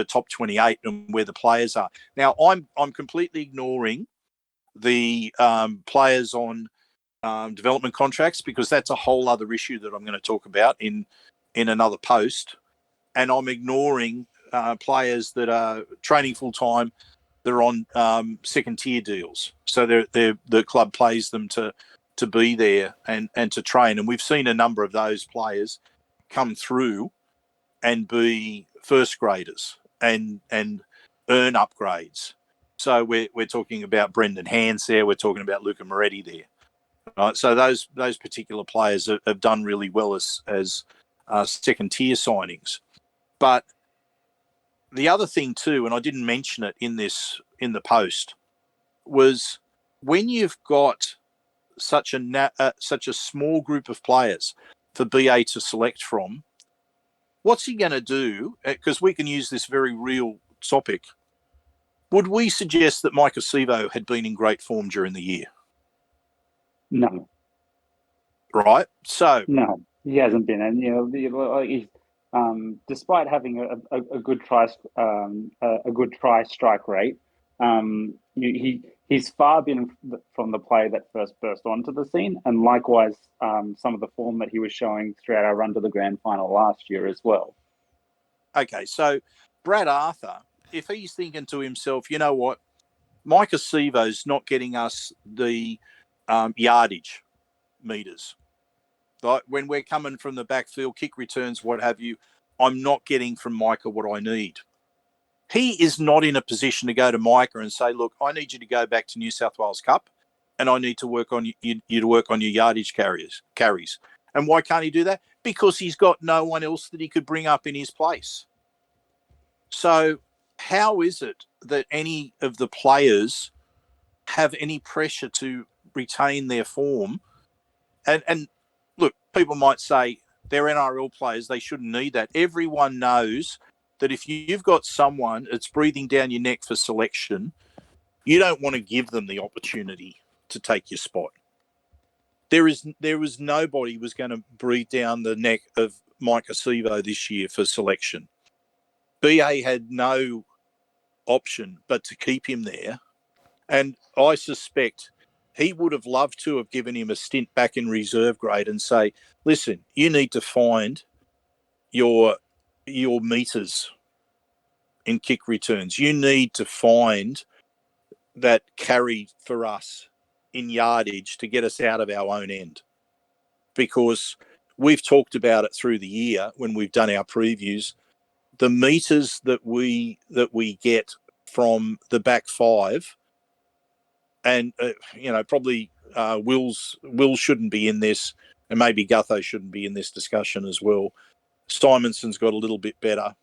Speaker 4: top 28 and where the players are. Now, I'm completely ignoring the players on development contracts, because that's a whole other issue that I'm going to talk about in another post. And I'm ignoring players that are training full time. They're on second tier deals, so the club pays them to be there and to train. And we've seen a number of those players come through and be first graders and earn upgrades. So we're talking about Brendan Hands there. We're talking about Luca Moretti there. Right? So those particular players have done really well as second tier signings. But the other thing too, and I didn't mention it in the post, was when you've got such a small group of players for BA to select from, what's he going to do? Because we can use this very real topic. Would we suggest that Mike Acevo had been in great form during the year?
Speaker 5: No.
Speaker 4: Right? So
Speaker 5: No, he hasn't been. And, he's, despite having a good try strike rate, he's far been from the player that first burst onto the scene, and likewise, some of the form that he was showing throughout our run to the grand final last year as well.
Speaker 4: Okay, so Brad Arthur, if he's thinking to himself, you know what, Mike Acevo's not getting us the yardage meters. Like when we're coming from the backfield, kick returns, what have you, I'm not getting from Micah what I need. He is not in a position to go to Micah and say, look, I need you to go back to New South Wales Cup and I need to work on you to work on your yardage carries. And why can't he do that? Because he's got no one else that he could bring up in his place. So how is it that any of the players have any pressure to retain their form? And look, people might say they're NRL players, they shouldn't need that. Everyone knows that if you've got someone that's breathing down your neck for selection, you don't want to give them the opportunity to take your spot. There was nobody was going to breathe down the neck of Mike Acevo this year for selection. BA had no option but to keep him there. And I suspect he would have loved to have given him a stint back in reserve grade and say, listen, you need to find your meters in kick returns. You need to find that carry for us in yardage to get us out of our own end. Because we've talked about it through the year when we've done our previews. The meters that we get from the back five, and probably Will shouldn't be in this, and maybe Gutho shouldn't be in this discussion as well. Simonson's got a little bit better.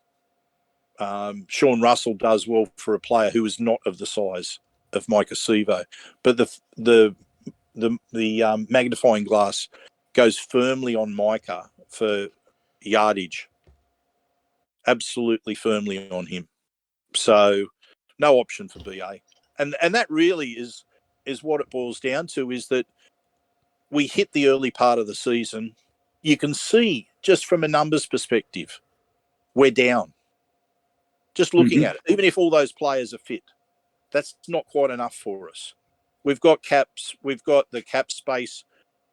Speaker 4: Sean Russell does well for a player who is not of the size of Mike Acevo, but the magnifying glass goes firmly on Micah for yardage, absolutely firmly on him. So no option for BA, and that really is what it boils down to, is that we hit the early part of the season. You can see just from a numbers perspective, we're down. Just looking at it, even if all those players are fit, that's not quite enough for us. We've got caps, we've got the cap space,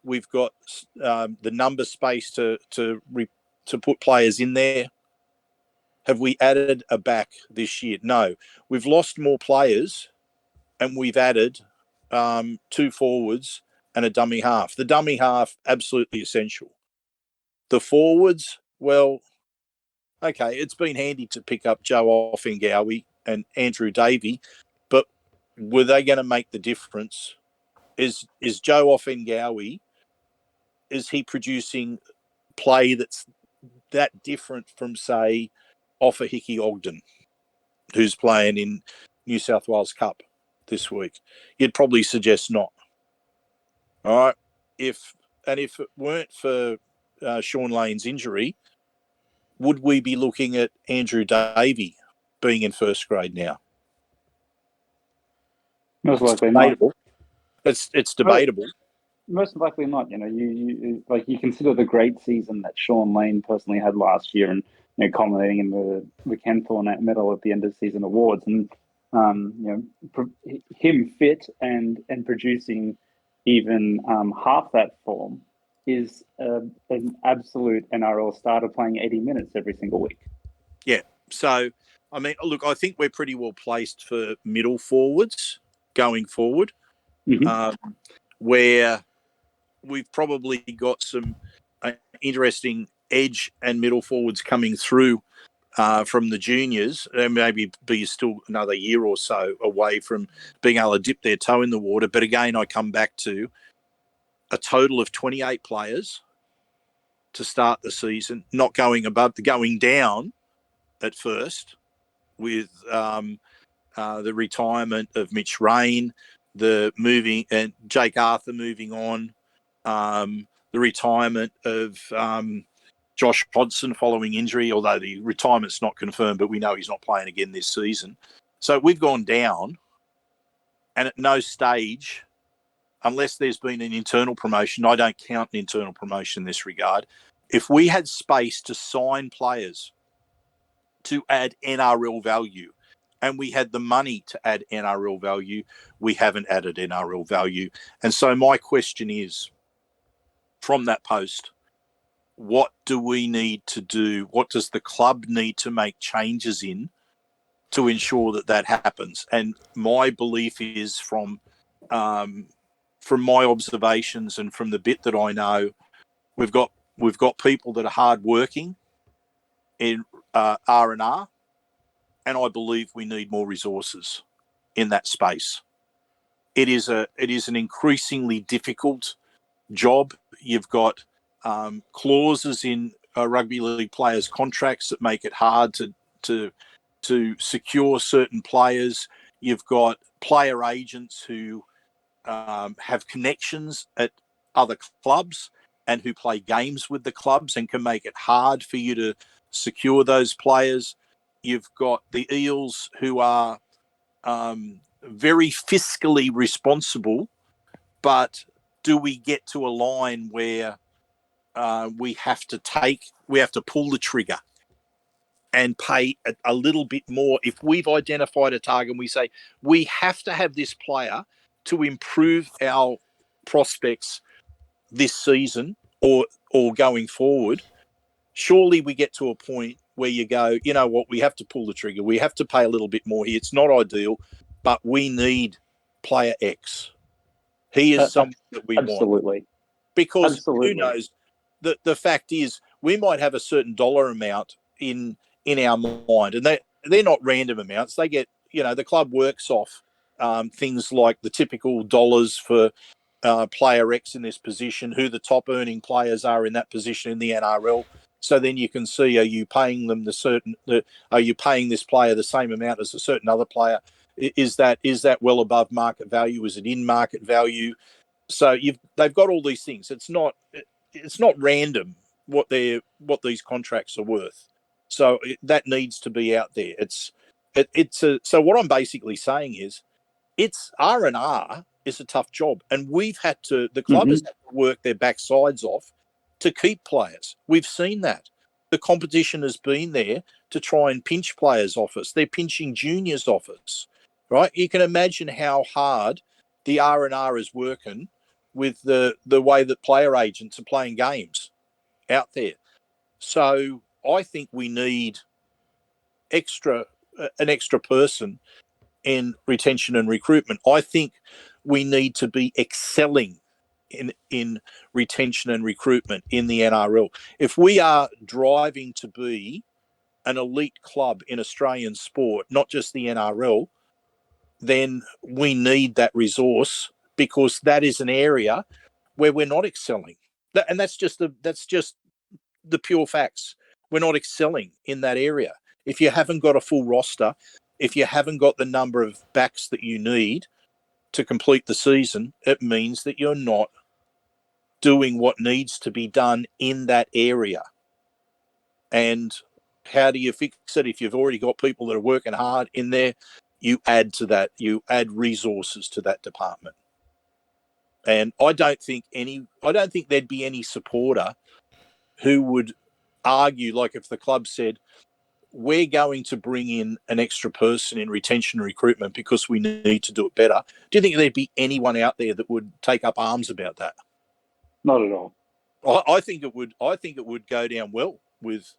Speaker 4: we've got the number space to put players in there. Have we added a back this year? No. We've lost more players, and we've added 2 forwards and a dummy half. The dummy half, absolutely essential. The forwards, well, okay, it's been handy to pick up Joe Offengawi and Andrew Davey, but were they going to make the difference? Is Joe Offengawi, is he producing play that's that different from, say, Offahicky Ogden, who's playing in New South Wales Cup this week? You'd probably suggest not. All right. If it weren't for Sean Lane's injury, would we be looking at Andrew Davey being in first grade now?
Speaker 5: Most likely
Speaker 4: debatable.
Speaker 5: not.
Speaker 4: It's debatable.
Speaker 5: Most likely not. You consider the great season that Sean Lane personally had last year, and culminating in the Ken Thornett Medal at the end of season awards, and him fit and producing even half that form is an absolute NRL starter playing 80 minutes every single week.
Speaker 4: Yeah. So, I mean, look, I think we're pretty well placed for middle forwards going forward, where we've probably got some interesting edge and middle forwards coming through from the juniors, and maybe be still another year or so away from being able to dip their toe in the water. But again, I come back to a total of 28 players to start the season, not going above, going down at first with the retirement of Mitch Rain, the moving and Jake Arthur moving on, the retirement of Josh Hodgson following injury, although the retirement's not confirmed, but we know he's not playing again this season. So we've gone down, and at no stage, unless there's been an internal promotion, I don't count an internal promotion in this regard. If we had space to sign players to add NRL value, and we had the money to add NRL value, we haven't added NRL value. And so my question is, from that post, what do we need to do? What does the club need to make changes in to ensure that that happens? And my belief is from my observations and from the bit that I know, we've got people that are hardworking in R&R, and I believe we need more resources in that space. It is an increasingly difficult job. You've got clauses in rugby league players' contracts that make it hard to secure certain players. You've got player agents who have connections at other clubs and who play games with the clubs and can make it hard for you to secure those players. You've got the Eels who are very fiscally responsible, but do we get to a line where we have to pull the trigger and pay a little bit more? If we've identified a target and we say we have to have this player to improve our prospects this season or going forward, surely we get to a point where you go, you know what, we have to pull the trigger. We have to pay a little bit more here. It's not ideal, but we need player X. He is someone that we want. Because who knows? The fact is, we might have a certain dollar amount in our mind, and they're not random amounts. They get, the club works off things like the typical dollars for player X in this position, who the top earning players are in that position in the NRL. So then you can see, are you paying them are you paying this player the same amount as a certain other player? Is that well above market value? Is it in market value? So they've got all these things. It's not random what these contracts are worth. So that needs to be out there. So what I'm basically saying is, it's R&R is a tough job, and the club has had to work their backsides off to keep players. We've seen that. The competition has been there to try and pinch players off us. They're pinching juniors off us, right? You can imagine how hard the R&R is working with the way that player agents are playing games out there. So I think we need an extra person in retention and recruitment. I think we need to be excelling in retention and recruitment in the NRL. If we are driving to be an elite club in Australian sport, not just the NRL, then we need that resource, because that is an area where we're not excelling. And that's just the pure facts. We're not excelling in that area. If you haven't got a full roster, if you haven't got the number of backs that you need to complete the season, it means that you're not doing what needs to be done in that area. And how do you fix it? If you've already got people that are working hard in there, you add to that. You add resources to that department. And I don't think there'd be any supporter who would argue, like if the club said, we're going to bring in an extra person in retention and recruitment because we need to do it better. Do you think there'd be anyone out there that would take up arms about that?
Speaker 5: Not at all.
Speaker 4: I think it would. I think it would go down well with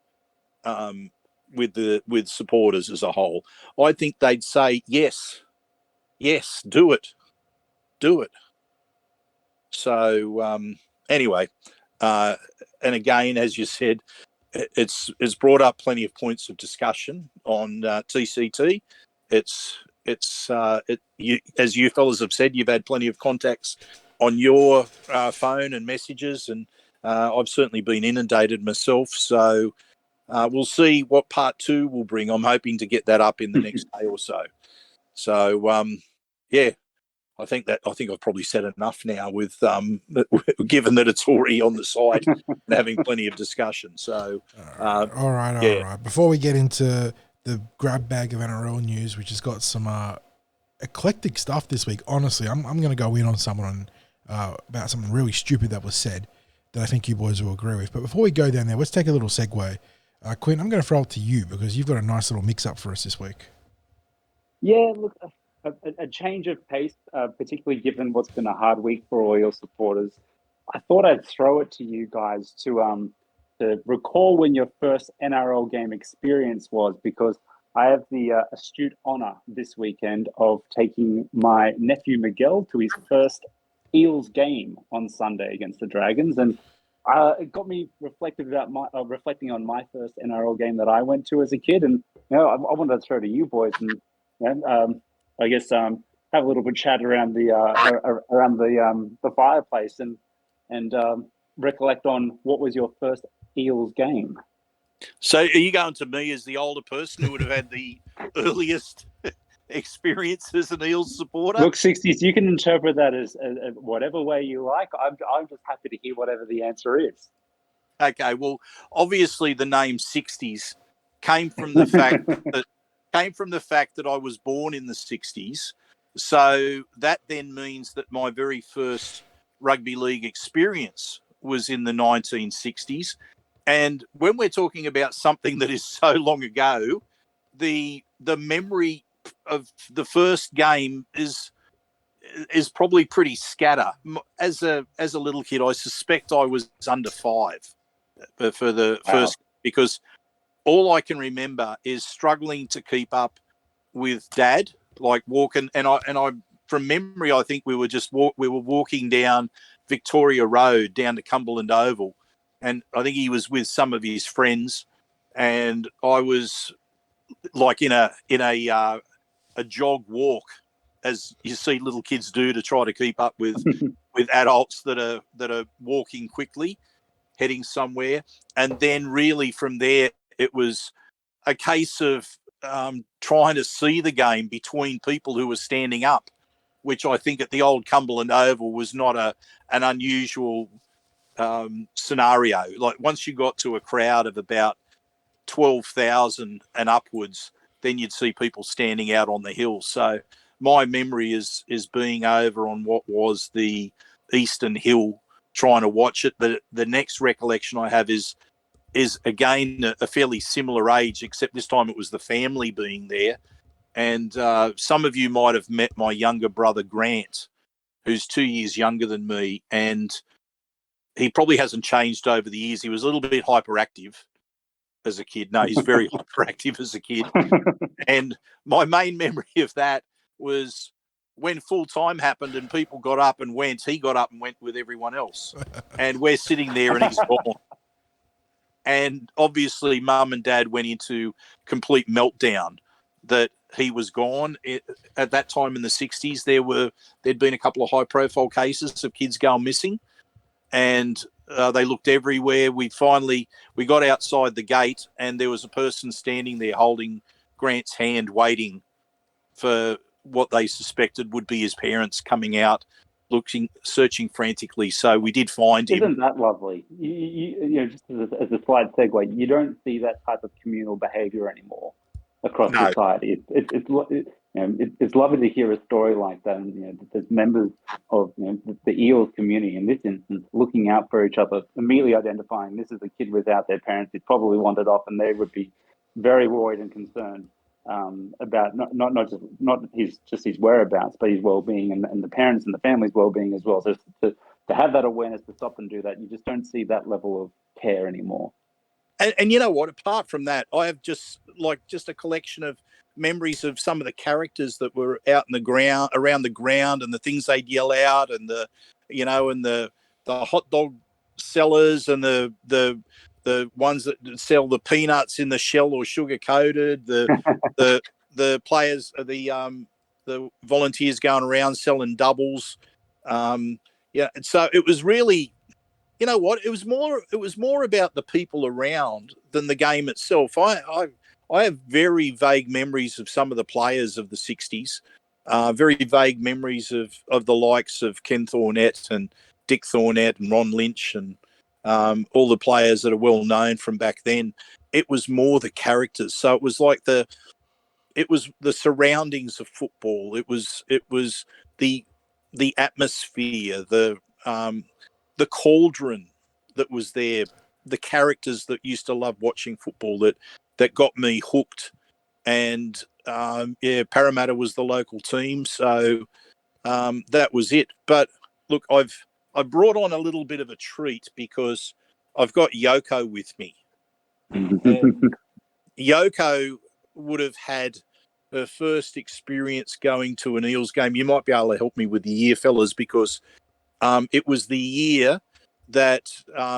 Speaker 4: supporters as a whole. I think they'd say yes, do it. So anyway, And again, as you said, it's brought up plenty of points of discussion on TCT. As you fellas have said, you've had plenty of contacts on your phone and messages, and I've certainly been inundated myself. So we'll see what part 2 will bring. I'm hoping to get that up in the next day or so. So yeah, I think I've probably said enough now. With given that it's already on the site and having plenty of discussion. So
Speaker 3: all right. Before we get into the grab bag of NRL news, which has got some eclectic stuff this week. Honestly, I'm going to go in on someone about something really stupid that was said that I think you boys will agree with. But before we go down there, let's take a little segue. Quinn, I'm going to throw it to you because you've got a nice little mix-up for us this week.
Speaker 5: Yeah, look, a change of pace, particularly given what's been a hard week for Oil supporters. I thought I'd throw it to you guys to recall when your first NRL game experience was, because I have the astute honour this weekend of taking my nephew Miguel to his first Eels game on Sunday against the Dragons, and it got me reflecting on my first NRL game that I went to as a kid. And I wanted to throw to you boys and I guess have a little bit of chat around the fireplace and recollect on what was your first Eels game.
Speaker 4: So are you going to me as the older person who would have had the earliest experience as an Eels supporter?
Speaker 5: Look, Sixties, you can interpret that as whatever way you like. I'm just happy to hear whatever the answer is.
Speaker 4: Okay, well, obviously the name Sixties came from the fact that I was born in the 60s. So that then means that my very first rugby league experience was in the 1960s. And when we're talking about something that is so long ago, the memory of the first game is probably pretty scatter. As a little kid, I suspect I was under 5 for the first, because all I can remember is struggling to keep up with Dad, like walking, and I from memory, I think we were walking down Victoria Road down to Cumberland Oval, and I think he was with some of his friends, and I was like in a jog walk, as you see little kids do to try to keep up with adults that are walking quickly, heading somewhere. And then really from there, it was a case of trying to see the game between people who were standing up, which I think at the old Cumberland Oval was not an unusual scenario. Like once you got to a crowd of about 12,000 and upwards, then you'd see people standing out on the hill. So my memory is being over on what was the Eastern Hill, trying to watch it. The next recollection I have is again a fairly similar age, except this time it was the family being there. And some of you might have met my younger brother Grant, who's 2 years younger than me, and he probably hasn't changed over the years. He was a little bit hyperactive as a kid. No, he's very hyperactive as a kid. And my main memory of that was when full time happened and people got up and went, he got up and went with everyone else. And we're sitting there and he's gone. And obviously Mum and Dad went into complete meltdown that he was gone. At that time in the 60s, there'd been a couple of high profile cases of kids going missing, and they looked everywhere. We got outside the gate and there was a person standing there holding Grant's hand, waiting for what they suspected would be his parents coming out, searching frantically. So we did find him.
Speaker 5: Isn't that lovely? You just as a slight segue, you don't see that type of communal behaviour anymore across society. It's lovely to hear a story like that. And there's members of the Eels community in this instance looking out for each other, immediately identifying this is a kid without their parents. He probably wandered off, and they would be very worried and concerned about not just his whereabouts, but his well-being and the parents and the family's well-being as well. So to have that awareness to stop and do that, you just don't see that level of care anymore.
Speaker 4: And you know what? Apart from that, I have just a collection of memories of some of the characters that were out in the ground, around the ground, and the things they'd yell out, and the hot dog sellers and the ones that sell the peanuts in the shell or sugar coated, the players, the volunteers going around selling doubles. Yeah, and so it was really, you know what? It was more about the people around than the game itself. I have very vague memories of some of the players of the '60s. Very vague memories of the likes of Ken Thornett and Dick Thornett and Ron Lynch and all the players that are well known from back then. It was more the characters. So it was like the surroundings of football. It was the atmosphere, the cauldron that was there, the characters that used to love watching football that got me hooked. And Parramatta was the local team, so that was it. But look, I brought on a little bit of a treat because I've got Yoko with me, and Yoko would have had her first experience going to an Eels game. You might be able to help me with the year, fellas, because it was the year that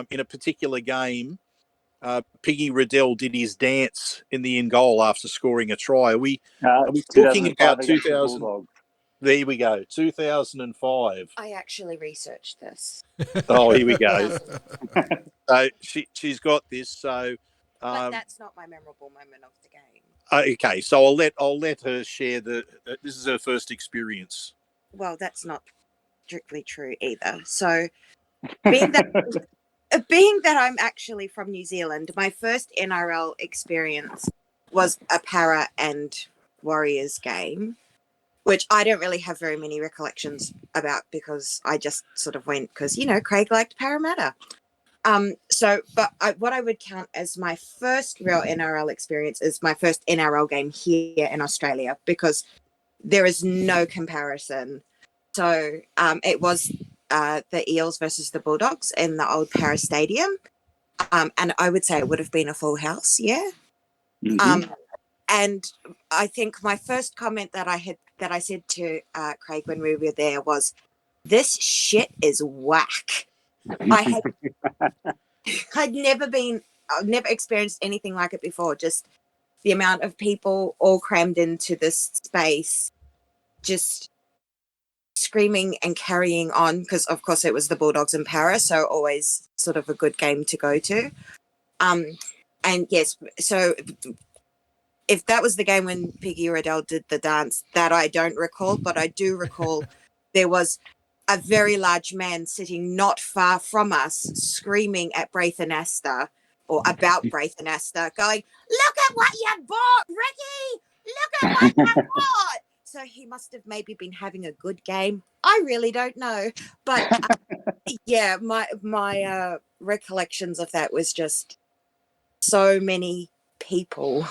Speaker 4: in a particular game, Piggy Riddell did his dance in the in goal after scoring a try. Are we talking about 2000? There we go, 2005.
Speaker 6: I actually researched this.
Speaker 4: Oh, here we go. So she's got this. So,
Speaker 6: but that's not my memorable moment of the game.
Speaker 4: Okay, so I'll let her share this is her first experience.
Speaker 6: Well, that's not strictly true either. So, being that I'm actually from New Zealand, my first NRL experience was a Para and Warriors game, which I don't really have very many recollections about because I just sort of went because, Craig liked Parramatta. What I would count as my first real NRL experience is my first NRL game here in Australia because there is no comparison. So it was the Eels versus the Bulldogs in the old Para Stadium. And I would say it would have been a full house, yeah.
Speaker 5: Mm-hmm.
Speaker 6: And I think my first comment that I said to Craig when we were there was, "This shit is whack." I'd never experienced anything like it before. Just the amount of people all crammed into this space, just screaming and carrying on because, of course, it was the Bulldogs in Paris, so always sort of a good game to go to. And yes, so if that was the game when Piggy Riddell did the dance, that I don't recall, but I do recall there was a very large man sitting not far from us screaming at Braithen Astor or about Braithen Astor going, "Look at what you bought, Ricky! Look at what you bought!" So he must have maybe been having a good game. I really don't know. But yeah, my recollections of that was just so many people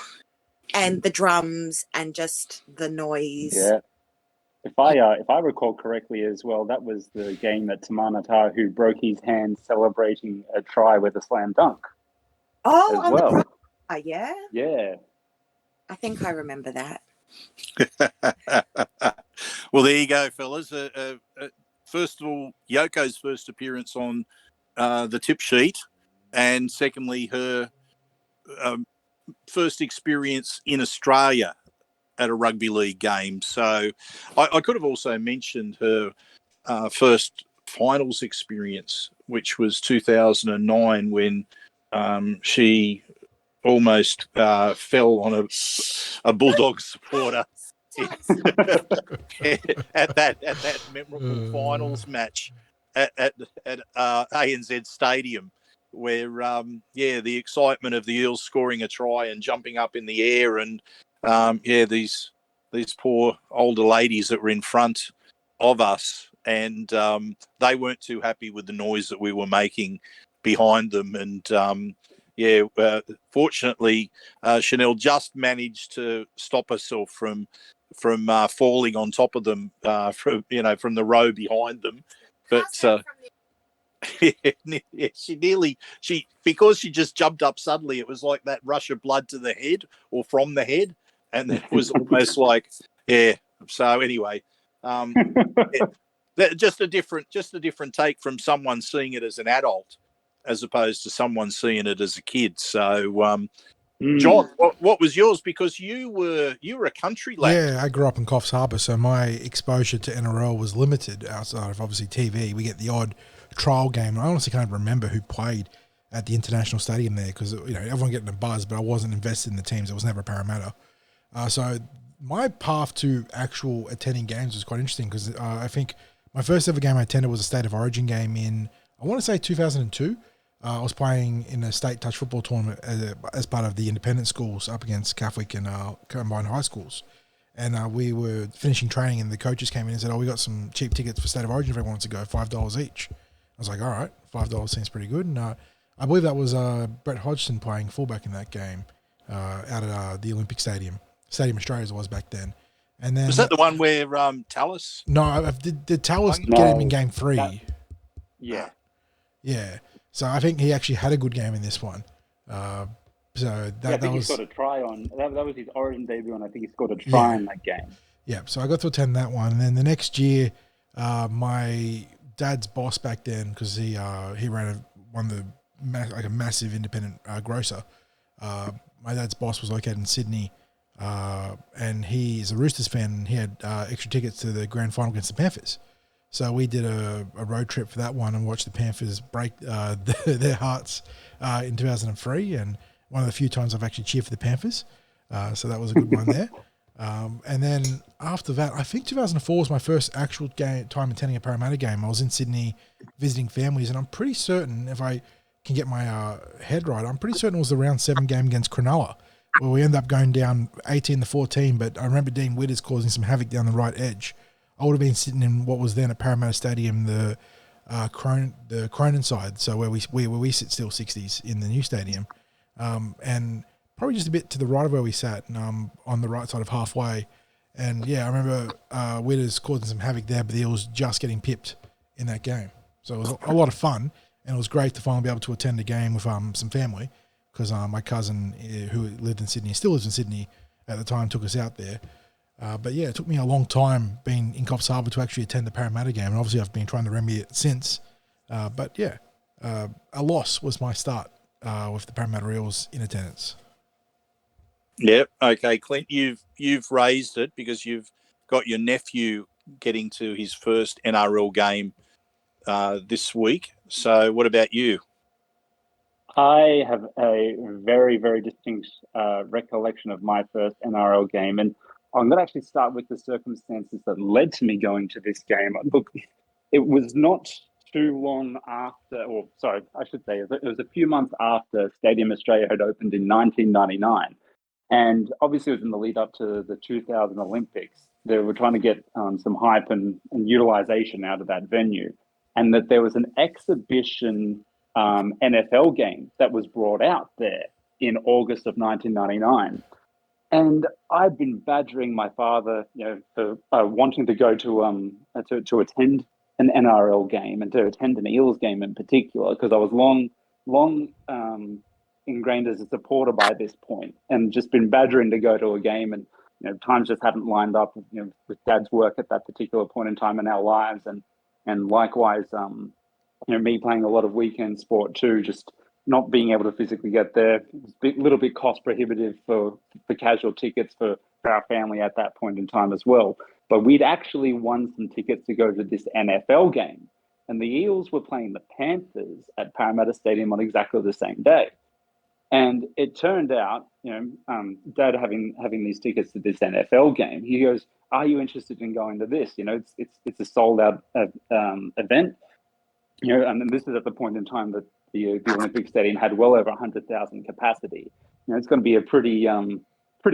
Speaker 6: and the drums and just the noise.
Speaker 5: Yeah. If I recall correctly as well, that was the game at Tamana who broke his hand celebrating a try with a slam dunk.
Speaker 6: Oh,
Speaker 5: as well.
Speaker 6: Yeah.
Speaker 5: Yeah.
Speaker 6: I think I remember that.
Speaker 4: Well, there you go, fellas. First of all, Yoko's first appearance on the tip sheet, and secondly, her first experience in Australia at a rugby league game. So I could have also mentioned her first finals experience, which was 2009 when she almost fell on a Bulldog supporter at that memorable finals match at ANZ Stadium, where the excitement of the Eels scoring a try and jumping up in the air, and these poor older ladies that were in front of us, and they weren't too happy with the noise that we were making behind them, and fortunately, Chanel just managed to stop herself from falling on top of them from the row behind them. But because she just jumped up suddenly, it was like that rush of blood to the head or from the head, and it was almost like So anyway, just a different take from someone seeing it as an adult. as opposed to someone seeing it as a kid. So, John, what was yours? Because you were a country lad.
Speaker 3: Yeah, I grew up in Coffs Harbour, so my exposure to NRL was limited outside of obviously TV. We get the odd trial game. I honestly can't remember who played at the International Stadium there because everyone getting a buzz, but I wasn't invested in the teams. It was never Parramatta. So my path to actual attending games was quite interesting because I think my first ever game I attended was a State of Origin game in, I want to say 2002. I was playing in a state touch football tournament as part of the independent schools up against Catholic and combined high schools. And we were finishing training and the coaches came in and said, we got some cheap tickets for State of Origin if everyone wants to go, $5 each. I was like, all right, $5 seems pretty good. And I believe that was Brett Hodgson playing fullback in that game out at the Olympic Stadium Australia as it was back then. And then
Speaker 4: was that the one where Tallis?
Speaker 3: No, did Tallis get him in game 3?
Speaker 5: Yeah.
Speaker 3: Yeah. So I think he actually had a good game in this one. I think
Speaker 5: he scored a try on that was his Origin debut, and I think he scored a try in that game.
Speaker 3: Yeah, so I got to attend that one, and then the next year, my dad's boss back then, because he ran a massive independent grocer. My dad's boss was located in Sydney, and he's a Roosters fan. And he had extra tickets to the grand final against the Panthers. So we did a road trip for that one and watched the Panthers break their hearts in 2003, and one of the few times I've actually cheered for the Panthers. So that was a good one there. And then after that, I think 2004 was my first actual time attending a Parramatta game. I was in Sydney visiting families, and I'm pretty certain, if I can get my head right, I'm pretty certain it was the round 7 game against Cronulla, where we ended up going down 18-14, but I remember Dean Witters causing some havoc down the right edge. I would have been sitting in what was then at Parramatta Stadium, the Cronin side, so where we sit still, Sixties in the new stadium, and probably just a bit to the right of where we sat, and on the right side of halfway. And yeah, I remember Witters causing some havoc there, but the Eels just getting pipped in that game. So it was a lot of fun, and it was great to finally be able to attend a game with some family, because my cousin who lived in Sydney, still lives in Sydney at the time, took us out there. But yeah, it took me a long time being in Coffs Harbour to actually attend the Parramatta game, and obviously I've been trying to remedy it since. But yeah, a loss was my start with the Parramatta Eels in attendance.
Speaker 4: Yep. Okay, Clint, you've raised it because you've got your nephew getting to his first NRL game this week. So what about you?
Speaker 5: I have a very, very distinct recollection of my first NRL game, and I'm going to actually start with the circumstances that led to me going to this game. Look, it was not too long after, or sorry, I should say, it was a few months after Stadium Australia had opened in 1999. And obviously it was in the lead up to the 2000 Olympics. They were trying to get some hype and utilization out of that venue. And that there was an exhibition NFL game that was brought out there in August of 1999. And I'd been badgering my father, for wanting to go to attend an NRL game and to attend an Eels game in particular, because I was long ingrained as a supporter by this point, and just been badgering to go to a game, and times just hadn't lined up, with Dad's work at that particular point in time in our lives, and likewise, me playing a lot of weekend sport too, just not being able to physically get there. It was a little bit cost prohibitive for casual tickets for our family at that point in time as well. But we'd actually won some tickets to go to this NFL game, and the Eels were playing the Panthers at Parramatta Stadium on exactly the same day. And it turned out, Dad having these tickets to this NFL game, he goes, "Are you interested in going to this? It's a sold out event." And this is at the point in time that the Olympic Stadium had well over 100,000 capacity. It's going to be a pretty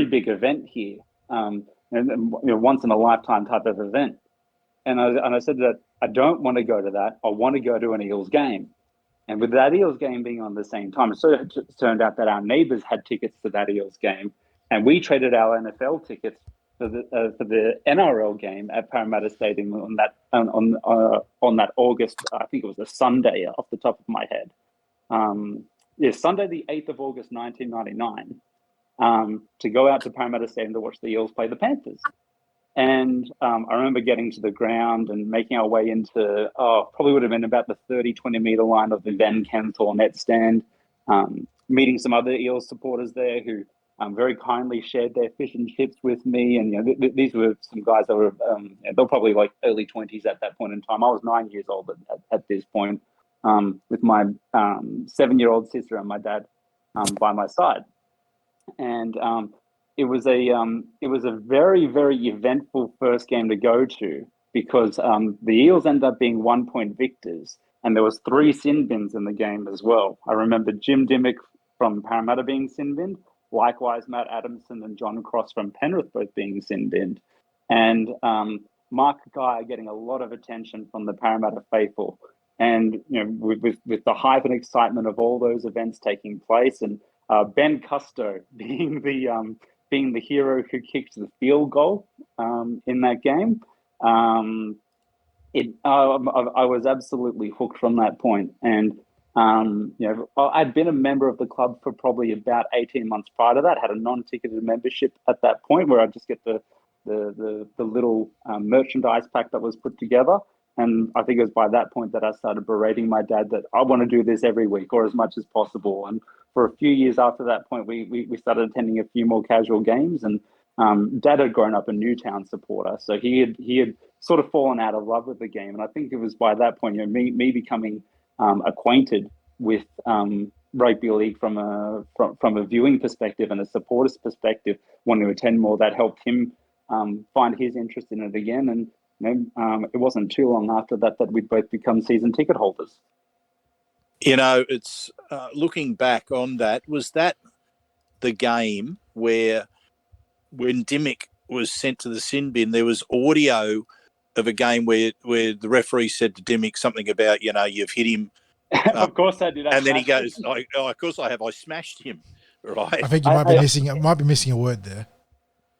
Speaker 5: big event here, and once in a lifetime type of event. And I said that I don't want to go to that. I want to go to an Eels game. And with that Eels game being on the same time, so it turned out that our neighbours had tickets to that Eels game, and we traded our NFL tickets for the NRL game at Parramatta Stadium on that August. I think it was a Sunday, off the top of my head. Sunday the 8th of August 1999, to go out to Parramatta Stadium to watch the Eels play the Panthers. And I remember getting to the ground and making our way into, probably would have been about the 30, 20-metre line of the then Kenthor net stand, meeting some other Eels supporters there who very kindly shared their fish and chips with me. And, you know, these were some guys that were, they were probably like early 20s at that point in time. I was 9 years old at this point, with my 7-year-old sister and my dad by my side. And it was a very, very eventful first game to go to, because the Eels ended up being 1-point victors, and there was 3 sin bins in the game as well. I remember Jim Dimmick from Parramatta being sin binned, likewise Matt Adamson and John Cross from Penrith both being sin binned, and Mark Guy getting a lot of attention from the Parramatta faithful. And, you know, with the hype and excitement of all those events taking place, and Ben Custo being the hero who kicked the field goal in that game, I was absolutely hooked from that point. And you know, I'd been a member of the club for probably about 18 months prior to that. Had a non-ticketed membership at that point, where I just get the little merchandise pack that was put together. And I think it was by that point that I started berating my dad that I want to do this every week or as much as possible. And for a few years after that point, we started attending a few more casual games. And Dad had grown up a Newtown supporter, so he had sort of fallen out of love with the game. And I think it was by that point, you know, me becoming acquainted with rugby league from a viewing perspective and a supporter's perspective, wanting to attend more, that helped him find his interest in it again. And you know, it wasn't too long after that we'd both become season ticket holders.
Speaker 4: You know, it's looking back on that, was that the game where when Dimmick was sent to the sin bin, there was audio of a game where the referee said to Dimmick something about, you know, you've hit him.
Speaker 5: Of course I did.
Speaker 4: And then he goes, of course I have. I smashed him. Right.
Speaker 3: I think you might be missing a word there.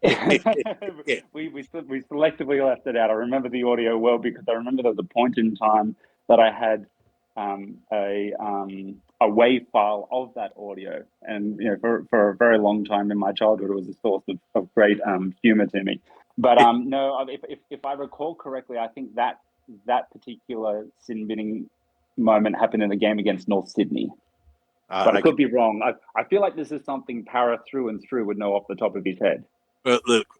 Speaker 5: Yeah. We selectively left it out. I remember the audio well, because I remember there was a point in time that I had a WAV file of that audio, and you know, for a very long time in my childhood, it was a source of great humor to me. But no, if I recall correctly, I think that particular sin binning moment happened in the game against North Sydney. But I could be wrong. I feel like this is something Para through and through would know off the top of his head.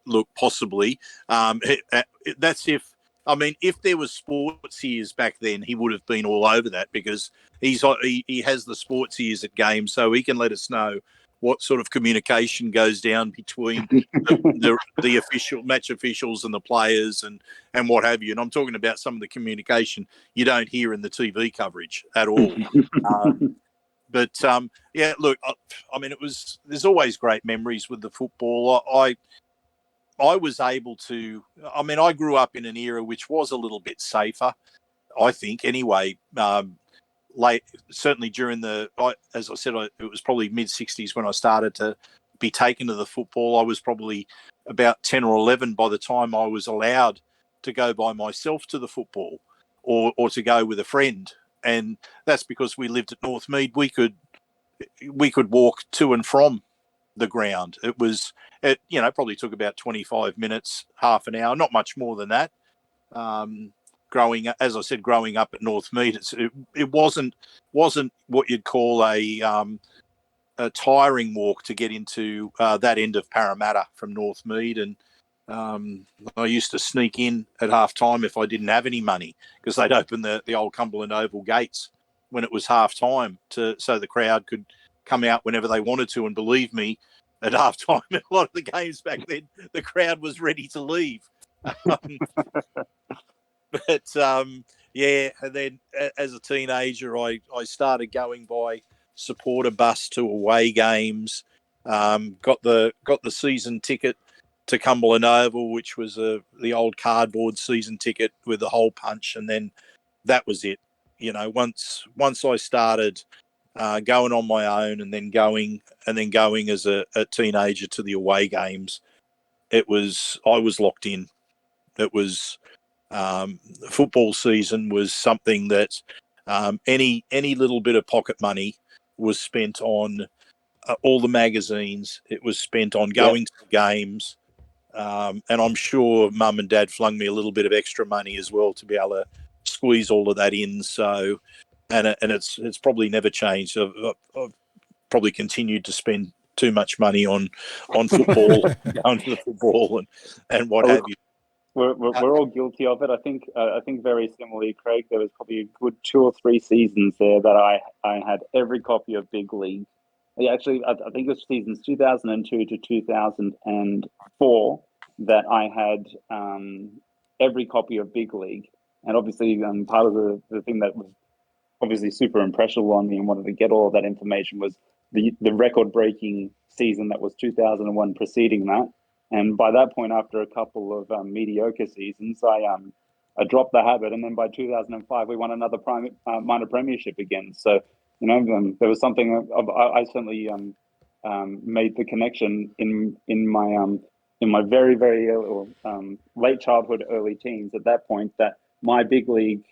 Speaker 4: Look, possibly. That's if there was sports ears back then, he would have been all over that, because he has the sports ears at games, so he can let us know what sort of communication goes down between the official match officials and the players and what have you. And I'm talking about some of the communication you don't hear in the TV coverage at all. But yeah, look, I mean, there's always great memories with the football. I was able to, I mean, I grew up in an era which was a little bit safer, I think, anyway. Certainly during as I said, it was probably mid-60s when I started to be taken to the football. I was probably about 10 or 11 by the time I was allowed to go by myself to the football or to go with a friend. And that's because we lived at Northmead. We could walk to and from the ground. It probably took about 25 minutes, half an hour, not much more than that. Growing up at Northmead, it wasn't what you'd call a tiring walk to get into that end of Parramatta from Northmead. And I used to sneak in at half time if I didn't have any money, because they'd open the old Cumberland Oval gates when it was half time so the crowd could come out whenever they wanted to. And believe me, at half time in a lot of the games back then, the crowd was ready to leave. Yeah, and then as a teenager, I started going by supporter bus to away games. Got the season ticket to Cumberland Oval, which was the old cardboard season ticket with the hole punch, and then that was it. You know, once I started going on my own, and then going as a teenager to the away games, I was locked in. It was football season was something that any little bit of pocket money was spent on all the magazines. It was spent on going to games. And I'm sure Mum and Dad flung me a little bit of extra money as well to be able to squeeze all of that in. So, and it's probably never changed. I've probably continued to spend too much money on football, going to the football and what have you.
Speaker 5: We're all guilty of it. I think very similarly, Craig. There was probably a good 2 or 3 seasons there that I had every copy of Big League. Yeah, actually, I think it was seasons 2002 to 2004 that I had every copy of Big League. And obviously, part of the thing that was obviously super impressionable on me and wanted to get all of that information was the record-breaking season that was 2001 preceding that. And by that point, after a couple of mediocre seasons, I dropped the habit. And then by 2005, we won another minor premiership again. So, there was something I certainly made the connection in my very, very early, late childhood, early teens at that point, that my big league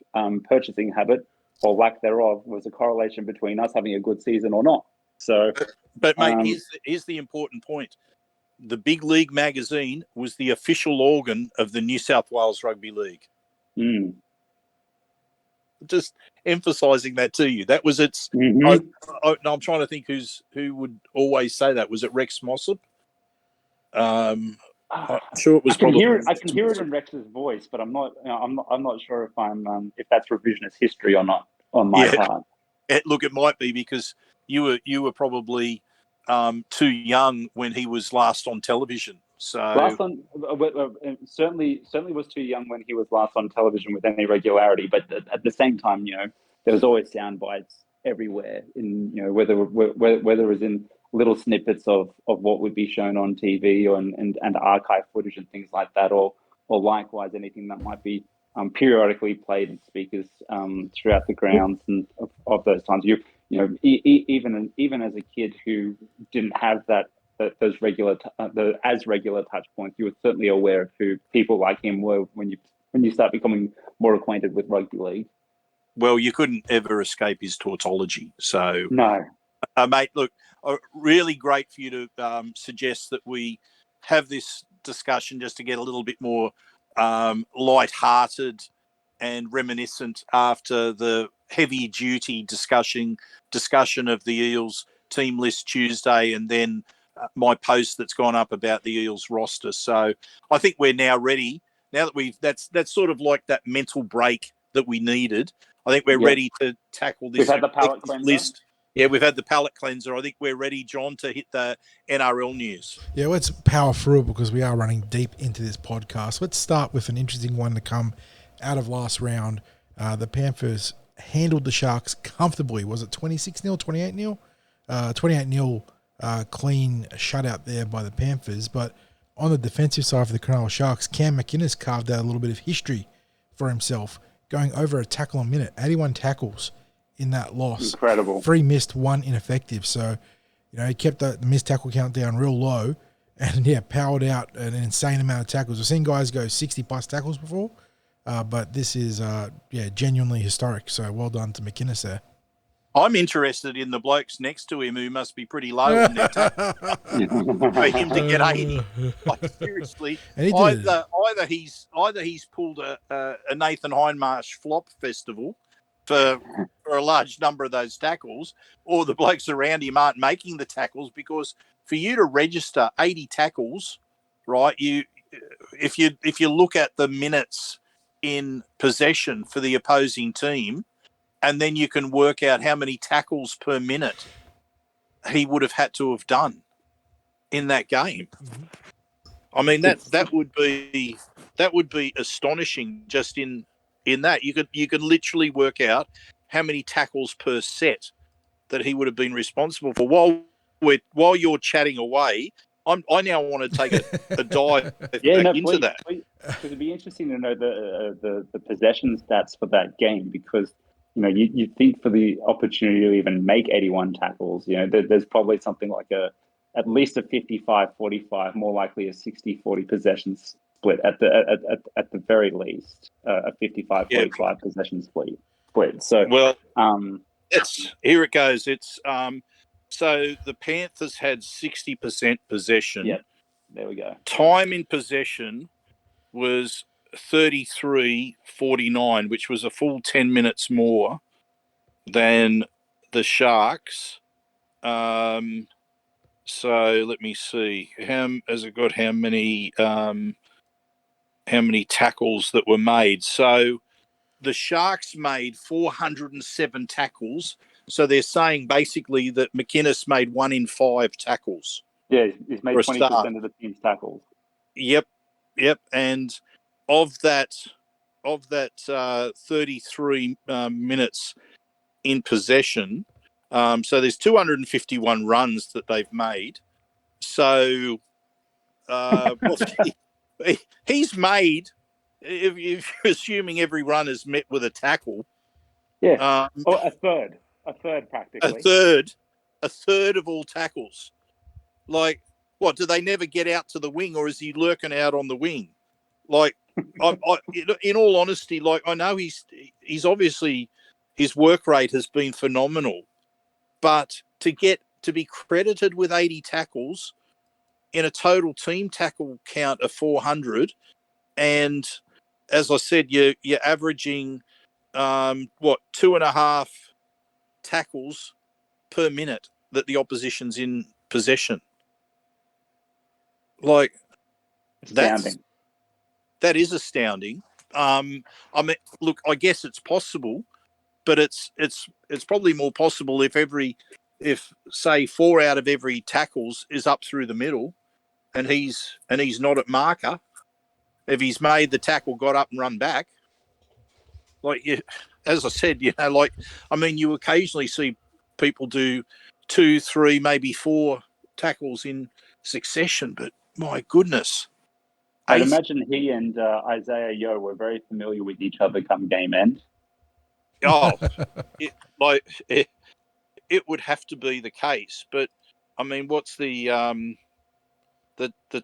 Speaker 5: purchasing habit or lack thereof was a correlation between us having a good season or not. So,
Speaker 4: but mate, here's the important point. The Big League magazine was the official organ of the New South Wales Rugby League. Just emphasising that to you. That was its. I'm trying to think who would always say that. Was it Rex Mossop? I'm sure it was.
Speaker 5: I can hear it in Rex's voice, but I'm not sure if that's revisionist history or not on my part.
Speaker 4: Look, it might be because you were probably too young when he was last on television. So
Speaker 5: certainly was too young when he was last on television with any regularity. But at the same time, there was always sound bites everywhere. In whether it was in little snippets of what would be shown on TV and archive footage and things like that, or likewise anything that might be periodically played in speakers throughout the grounds and of those times. Even as a kid who didn't have those regular touch points, you were certainly aware of who people like him were when you start becoming more acquainted with rugby league.
Speaker 4: Well, you couldn't ever escape his tautology. So
Speaker 5: no,
Speaker 4: mate. Look, really great for you to suggest that we have this discussion just to get a little bit more light-hearted and reminiscent after the heavy-duty discussion of the Eels team list Tuesday, and then my post that's gone up about the Eels roster. So I think we're now ready. Now that that's sort of like that mental break that we needed. I think we're ready to tackle this.
Speaker 5: We've had the palate cleanser
Speaker 4: list. Yeah, we've had the palate cleanser. I think we're ready, John, to hit the NRL news.
Speaker 3: Yeah, let's power through it because we are running deep into this podcast. Let's start with an interesting one to come out of last round. The Panthers handled the Sharks comfortably. Was it 26-0, 28-0? 28-0 clean shutout there by the Panthers. But on the defensive side for the Cronulla Sharks, Cam McInnes carved out a little bit of history for himself, going over a tackle a minute, 81 tackles in that loss.
Speaker 5: Incredible.
Speaker 3: 3 missed, 1 ineffective. So, he kept the missed tackle count down real low and, powered out an insane amount of tackles. I've seen guys go 60-plus tackles before, but this is, genuinely historic. So, well done to McInnes there.
Speaker 4: I'm interested in the blokes next to him who must be pretty low in their tackle for him to get 80. Like, seriously, either he's pulled a Nathan Hindmarsh flop festival for a large number of those tackles, or the blokes around him aren't making the tackles, because for you to register 80 tackles, right? If you look at the minutes in possession for the opposing team, and then you can work out how many tackles per minute he would have had to have done in that game. I mean, that would be astonishing just in that. You could literally work out how many tackles per set that he would have been responsible for. While you're chatting away, I now want to take a dive into that.
Speaker 5: Because it'd be interesting to know the possession stats for that game, because you think for the opportunity to even make 81 tackles, there's probably something like at least a 55-45, more likely a 60-40 possession split at the very least, a 55-45 possession split. So
Speaker 4: here it goes. It's so the Panthers had 60% possession.
Speaker 5: Yep. There we go.
Speaker 4: Time in possession was 33:49, which was a full 10 minutes more than the Sharks. So let me see. Has it got how many tackles that were made? So the Sharks made 407 tackles. So they're saying basically that McInnes made 1 in 5 tackles.
Speaker 5: Yeah, he's made
Speaker 4: For a
Speaker 5: 20%
Speaker 4: start.
Speaker 5: of the team's tackles.
Speaker 4: Yep. And of that 33 minutes in possession, so there's 251 runs that they've made. So he's made, if you're assuming every run is met with a tackle.
Speaker 5: Yeah, a third practically.
Speaker 4: A third of all tackles. Like, what, do they never get out to the wing, or is he lurking out on the wing? Like, in all honesty, like, I know he's obviously, his work rate has been phenomenal, but to be credited with 80 tackles in a total team tackle count of 400, and as I said, you're averaging 2.5 tackles per minute that the opposition's in possession. Like,
Speaker 5: Astounding.
Speaker 4: that is astounding. I mean, look, I guess it's possible, but it's probably more possible if say 4 out of every tackles is up through the middle, and he's not at marker. If he's made the tackle, got up and run back, like, as I said, like, I mean, you occasionally see people do 2, 3, maybe 4 tackles in succession, but my goodness.
Speaker 5: I'd imagine he and Isaiah Yeo were very familiar with each other come game end.
Speaker 4: Oh, it would have to be the case. But I mean, what's the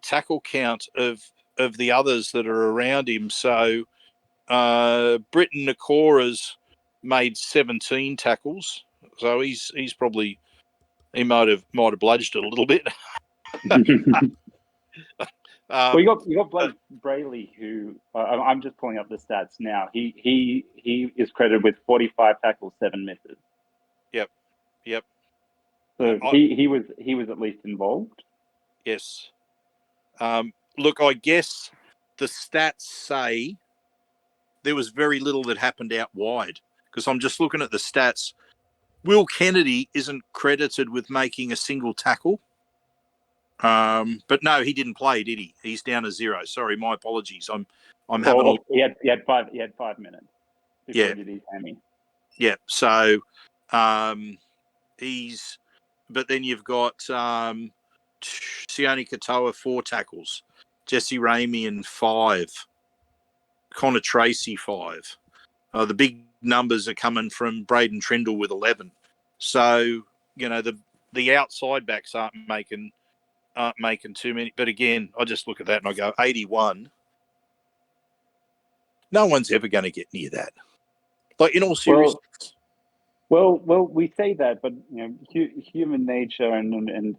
Speaker 4: tackle count of the others that are around him? So Britton Nakora's made 17 tackles, so he's probably, he might have bludged it a little bit.
Speaker 5: Well, you got Blake Brayley, who I'm just pulling up the stats now. He is credited with 45 tackles, 7 misses.
Speaker 4: Yep.
Speaker 5: So he was at least involved.
Speaker 4: Yes. Look, I guess the stats say there was very little that happened out wide, because I'm just looking at the stats. Will Kennedy isn't credited with making a single tackle. But no, he didn't play, did he? He's down to 0. Sorry, my apologies. I'm having
Speaker 5: he had 5 minutes before he did his hammy.
Speaker 4: Yeah. So he's, but then you've got Sione Katoa 4 tackles, Jesse Ramian 5, Connor Tracy 5. The big numbers are coming from Braden Trindle with 11. So, the outside backs aren't making too many. But again, I just look at that and I go, 81. No one's ever going to get near that. Like, in all seriousness.
Speaker 5: Well, we say that, but human nature and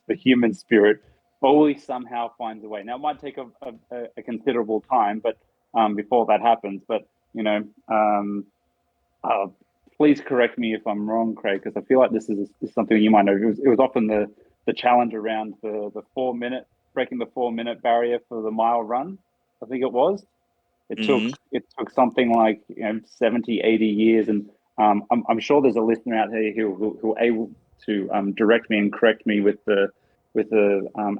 Speaker 5: the human spirit always somehow finds a way. Now, it might take a considerable time, but before that happens. But please correct me if I'm wrong, Craig, because I feel like this is something you might know. It was often the challenge around the 4 minute, breaking the 4 minute barrier for the mile run. I think it was. It took something like 70, 80 years, and I'm sure there's a listener out here who able to direct me and correct me with the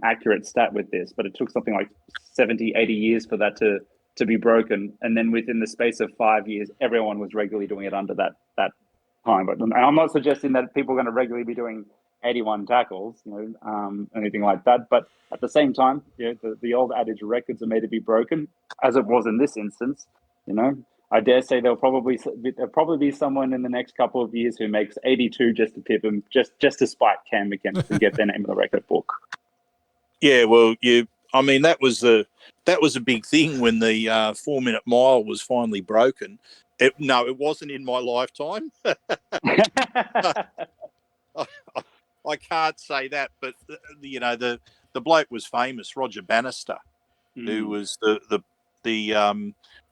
Speaker 5: accurate stat with this. But it took something like 70, 80 years for that to be broken, and then within the space of 5 years, everyone was regularly doing it under that time. But I'm not suggesting that people are going to regularly be doing 81 tackles, anything like that. But at the same time, the old adage, records are made to be broken, as it was in this instance. I dare say there'll probably be someone in the next couple of years who makes 82 just to tip him, just to spite Cam McInnes and get their name in the record book.
Speaker 4: Yeah, well, I mean, that was a big thing when the 4 minute mile was finally broken. It wasn't in my lifetime. I can't say that, but the the bloke was famous, Roger Bannister, who was the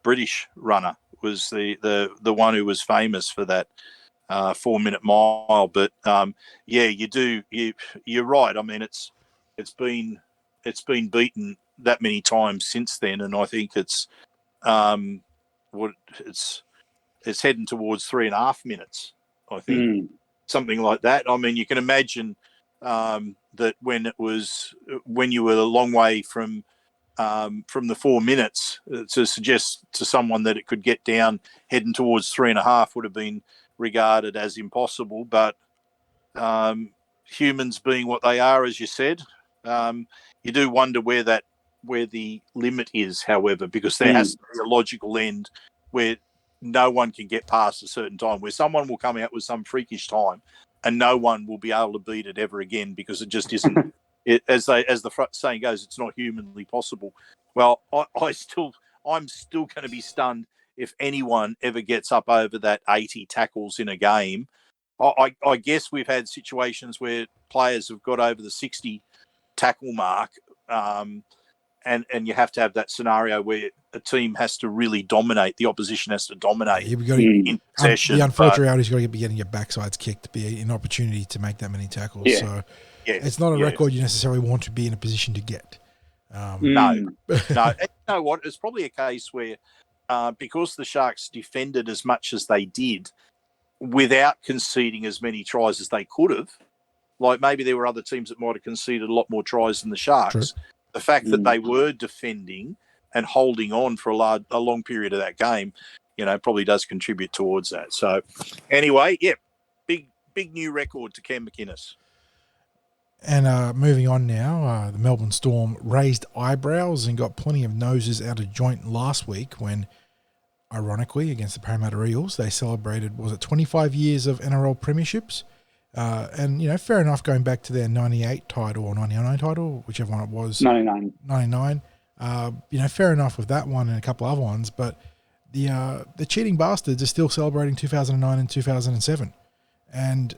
Speaker 4: British runner, was the one who was famous for that 4-minute mile. But you're right. I mean, it's been beaten that many times since then, and I think it's it's heading towards 3.5 minutes. I think something like that. I mean, you can imagine that when you were a long way from the 4 minutes, to suggest to someone that it could get down heading towards 3.5 would have been regarded as impossible. But humans being what they are, as you said, you do wonder where the limit is, however, because there has to be a logical end where no one can get past a certain time, where someone will come out with some freakish time and no one will be able to beat it ever again, because it just isn't. As the saying goes, it's not humanly possible. Well, I'm still going to be stunned if anyone ever gets up over that 80 tackles in a game. I guess we've had situations where players have got over the 60 tackle mark, and you have to have that scenario where a team has to really dominate, the opposition has to dominate in possession.
Speaker 3: The unfortunate reality is you've got to be getting your backsides kicked to be an opportunity to make that many tackles.
Speaker 4: Yeah.
Speaker 3: So it's not a record you necessarily want to be in a position to get.
Speaker 4: No. And you know what? It's probably a case where because the Sharks defended as much as they did without conceding as many tries as they could have, like maybe there were other teams that might have conceded a lot more tries than the Sharks. True. The fact that they were defending and holding on for a long period of that game, probably does contribute towards that. So anyway, big new record to Cam McInnes.
Speaker 3: And moving on now, the Melbourne Storm raised eyebrows and got plenty of noses out of joint last week when, ironically, against the Parramatta Eels, they celebrated, 25 years of NRL premierships? And, fair enough, going back to their 98 title or 99 title, whichever one it was. 99. Fair enough with that one and a couple other ones, but the cheating bastards are still celebrating 2009 and 2007. And,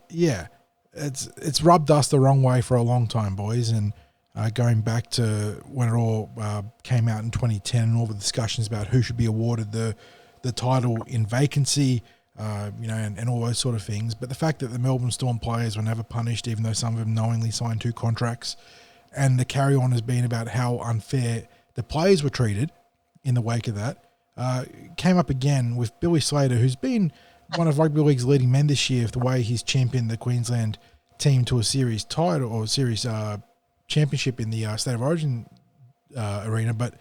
Speaker 3: it's rubbed us the wrong way for a long time, boys, and going back to when it all came out in 2010 and all the discussions about who should be awarded the title in vacancy, and all those sort of things. But the fact that the Melbourne Storm players were never punished, even though some of them knowingly signed 2 contracts, and the carry-on has been about how unfair the players were treated in the wake of that, came up again with Billy Slater, who's been one of Rugby League's leading men this year, the way he's championed the Queensland team to a series title or series championship in the State of Origin arena. But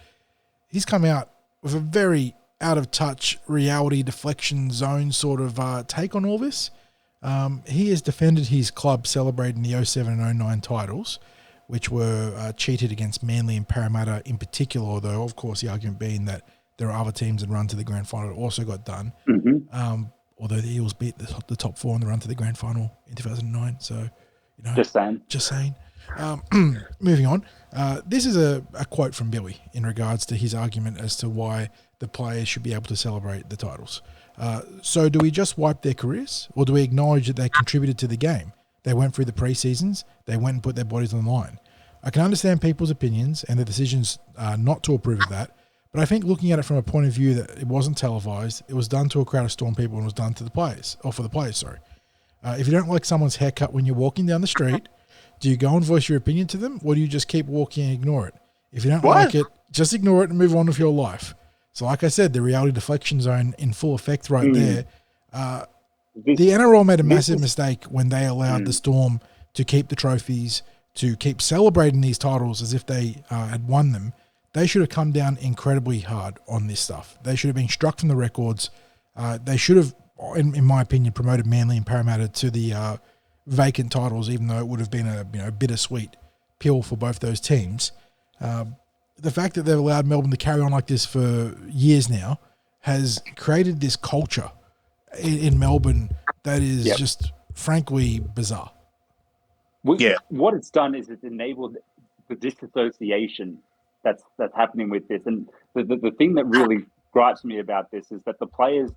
Speaker 3: he's come out with a very out-of-touch reality deflection zone sort of take on all this. He has defended his club celebrating the 07 and 09 titles, which were cheated against Manly and Parramatta in particular, although, of course, the argument being that there are other teams that run to the grand final that also got done. Although the Eels beat the top 4 in the run to the grand final in 2009. So, Just saying. Moving on. This is a quote from Billy in regards to his argument as to why the players should be able to celebrate the titles. So do we just wipe their careers, or do we acknowledge that they contributed to the game? They went through the pre-seasons. They went and put their bodies on the line. I can understand people's opinions and the decisions not to approve of that, but I think looking at it from a point of view that it wasn't televised, it was done to a crowd of Storm people and was done to the players, or for the players, sorry. If you don't like someone's haircut when you're walking down the street, do you go and voice your opinion to them, or do you just keep walking and ignore it? If you don't like it, just ignore it and move on with your life. So like I said, the reality deflection zone in full effect right there. The NRL made a massive mistake when they allowed the Storm to keep the trophies, to keep celebrating these titles as if they had won them. They should have come down incredibly hard on this stuff. They should have been struck from the records. They should have, in my opinion, promoted Manly and Parramatta to the vacant titles, even though it would have been a bittersweet pill for both those teams. The fact that they've allowed Melbourne to carry on like this for years now has created this culture in Melbourne that is just frankly bizarre.
Speaker 5: What it's done is it's enabled the disassociation that's happening with this. And the thing that really gripes me about this is that the players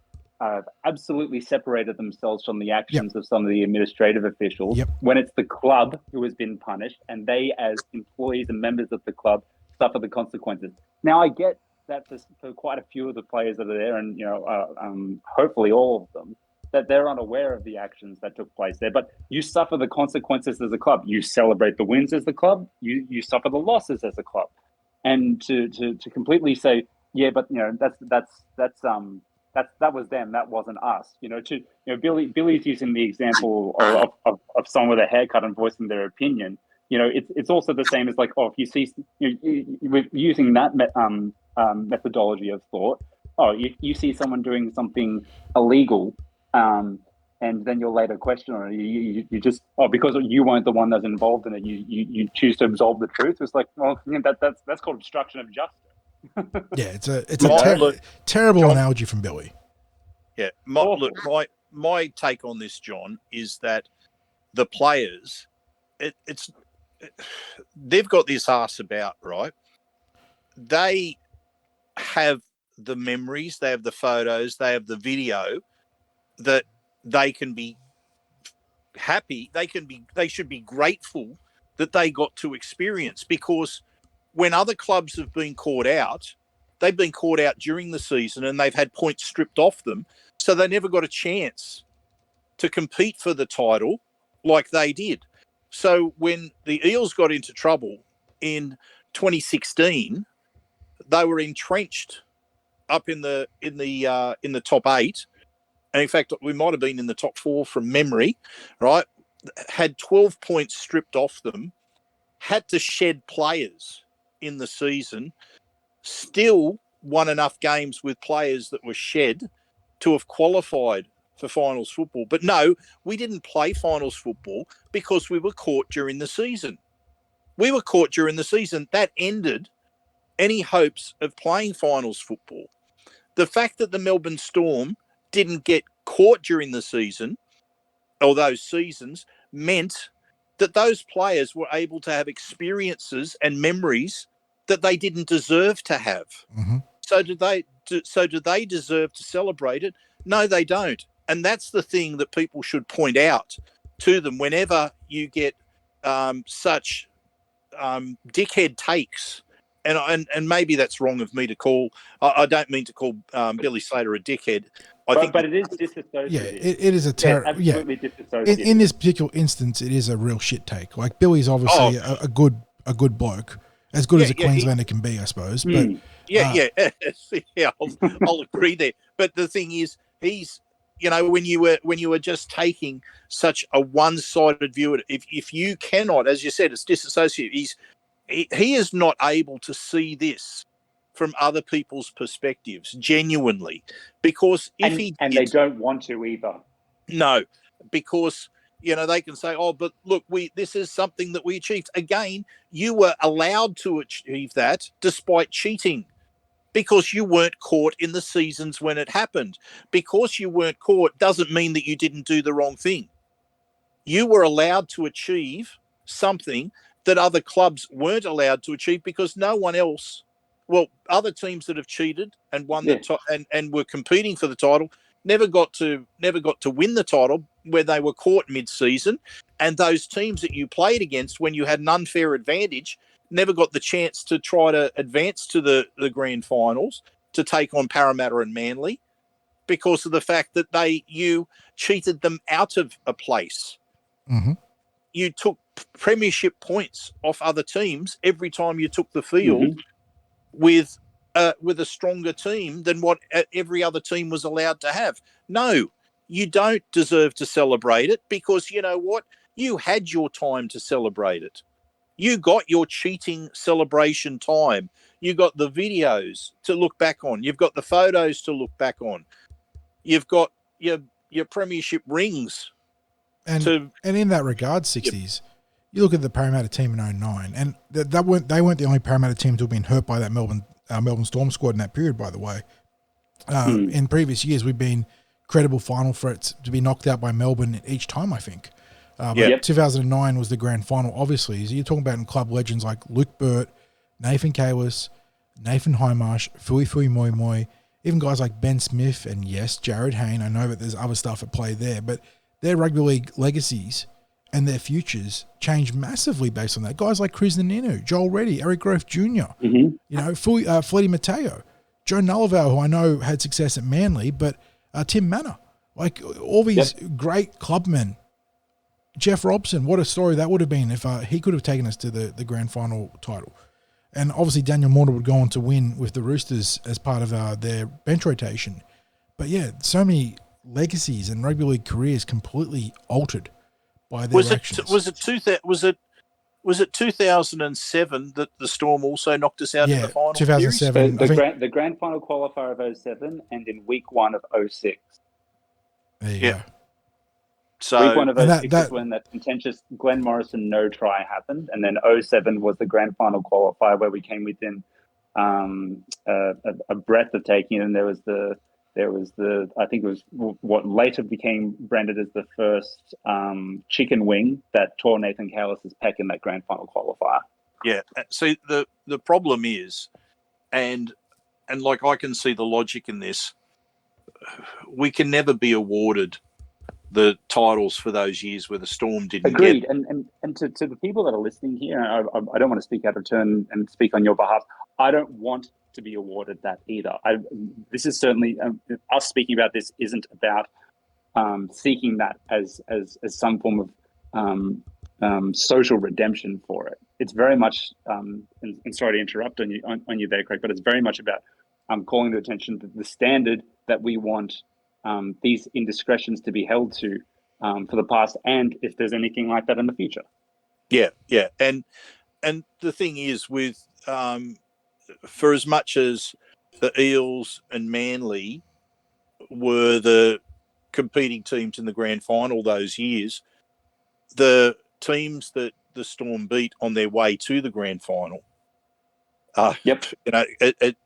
Speaker 5: absolutely separated themselves from the actions of some of the administrative officials when it's the club who has been punished and they, as employees and members of the club, suffer the consequences. Now, I get that for quite a few of the players that are there, and hopefully all of them, that they're unaware of the actions that took place there. But you suffer the consequences as a club. You celebrate the wins as the club. You suffer the losses as a club. And to completely say, yeah, but that was them. That wasn't us. Billy's using the example of someone with a haircut and voicing their opinion. It's also the same as like, if you see using that methodology of thought. You see someone doing something illegal, and then you'll later question on it. You just because you weren't the one that's involved in it, you choose to absolve the truth. It's like, well, that's called obstruction of justice.
Speaker 3: Yeah, it's a terrible
Speaker 4: John,
Speaker 3: analogy from Billy.
Speaker 4: Yeah, my take on this, John, is that the players, they've got this arse about, right? They have the memories, they have the photos, they have the video that they can be happy. They should be grateful that they got to experience, because when other clubs have been caught out, they've been caught out during the season and they've had points stripped off them. So they never got a chance to compete for the title like they did. So when the Eels got into trouble in 2016, they were entrenched up in the top 8. And in fact, we might have been in the top 4 from memory, right? Had 12 points stripped off them, had to shed players in the season, still won enough games with players that were shed to have qualified for finals football. But no, we didn't play finals football because we were caught during the season. That ended any hopes of playing finals football. The fact that the Melbourne Storm didn't get caught during the season, or those seasons, meant that those players were able to have experiences and memories that they didn't deserve to have.
Speaker 3: Mm-hmm.
Speaker 4: So do they deserve to celebrate it? No, they don't. And that's the thing that people should point out to them whenever you get such dickhead takes. And maybe that's wrong of me to call. I don't mean to call Billy Slater a dickhead.
Speaker 5: But it is disassociative.
Speaker 3: Yeah, it is a terrible.
Speaker 5: Absolutely disassociative.
Speaker 3: In this particular instance, it is a real shit take. Like Billy's obviously a good bloke, as good as a Queenslander can be, I suppose. But
Speaker 4: I'll agree there. But the thing is, he's, when you were just taking such a one-sided view at it, if you cannot, as you said, it's disassociative. He is not able to see this from other people's perspectives, genuinely, because
Speaker 5: they don't want to either.
Speaker 4: No, because they can say, but look, this is something that we achieved. Again, you were allowed to achieve that despite cheating, because you weren't caught in the seasons when it happened. Because you weren't caught doesn't mean that you didn't do the wrong thing. You were allowed to achieve something that other clubs weren't allowed to achieve, because no one else. Well, other teams that have cheated and won and were competing for the title never got to win the title where they were caught mid-season, and those teams that you played against when you had an unfair advantage never got the chance to try to advance to the grand finals to take on Parramatta and Manly, because of the fact that you cheated them out of a place.
Speaker 3: Mm-hmm.
Speaker 4: You took premiership points off other teams every time you took the field with a stronger team than what every other team was allowed to have. No, you don't deserve to celebrate it, because you know what? You had your time to celebrate it. You got your cheating celebration time. You got the videos to look back on. You've got the photos to look back on. You've got your premiership rings.
Speaker 3: And in that regard, 60s, you look at the Parramatta team in 2009, and they weren't the only Parramatta team to have been hurt by that Melbourne Storm squad in that period, by the way. In previous years, we've been credible final threats to be knocked out by Melbourne each time, I think. 2009 was the grand final, obviously. So you're talking about in club legends like Luke Burt, Nathan Kaiwas, Nathan Highmarsh, Fui Moi Moi. even guys like Ben Smith and, yes, Jared Hayne. I know that there's other stuff at play there, but their rugby league legacies and their futures change massively based on that. Guys like Chris Naninu, Joel Reddy, Eric Grove Jr., Fletty Mateo, Joe Nullival, who I know had success at Manly, but Tim Manor. Like, all these great clubmen. Jeff Robson, what a story that would have been if he could have taken us to the grand final title. And obviously Daniel Mortar would go on to win with the Roosters as part of their bench rotation. But yeah, so many legacies and rugby league careers completely altered by their actions.
Speaker 4: Was it 2007 that the Storm also knocked us out in the final
Speaker 3: 2007.
Speaker 4: series?
Speaker 5: The grand final qualifier of 07 and in week 1 of 06.
Speaker 3: There you go.
Speaker 5: So week 1 of 06 is when that contentious Glenn Morrison no try happened, and then 07 was the grand final qualifier where we came within a breath of taking it, and there was the I think it was what later became branded as the first chicken wing that tore Nathan Callis' pec in that grand final qualifier.
Speaker 4: Yeah. See, the problem is, and like I can see the logic in this, we can never be awarded the titles for those years where the Storm didn't
Speaker 5: Agreed.
Speaker 4: get.
Speaker 5: And to the people that are listening here, I don't want to speak out of turn and speak on your behalf. I don't want to be awarded that either. This is certainly us speaking about this isn't about seeking that as some form of social redemption for it. It's very much, and sorry to interrupt on you there, Craig, but it's very much about calling the attention to the standard that we want these indiscretions to be held to for the past, and if there's anything like that in the future.
Speaker 4: Yeah, and the thing is, with for as much as the Eels and Manly were the competing teams in the grand final those years, the teams that the Storm beat on their way to the grand final, it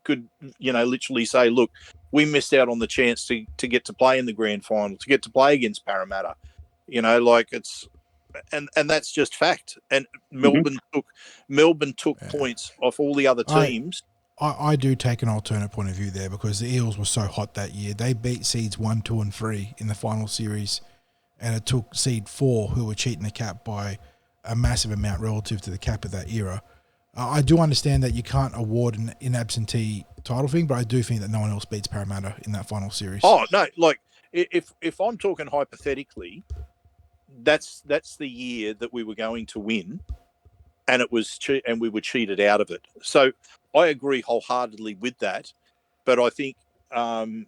Speaker 4: could, literally say, look, we missed out on the chance to get to play in the grand final, to get to play against Parramatta. It's, and that's just fact. And Melbourne took points off all the other teams.
Speaker 3: I do take an alternate point of view there, because the Eels were so hot that year. They beat seeds 1, 2, and 3 in the final series, and it took seed 4, who were cheating the cap by a massive amount relative to the cap of that era. I do understand that you can't award an in absentee title thing, but I do think that no one else beats Parramatta in that final series.
Speaker 4: Oh no! Like, if I'm talking hypothetically, that's the year that we were going to win, and it was and we were cheated out of it. So I agree wholeheartedly with that, but I think probably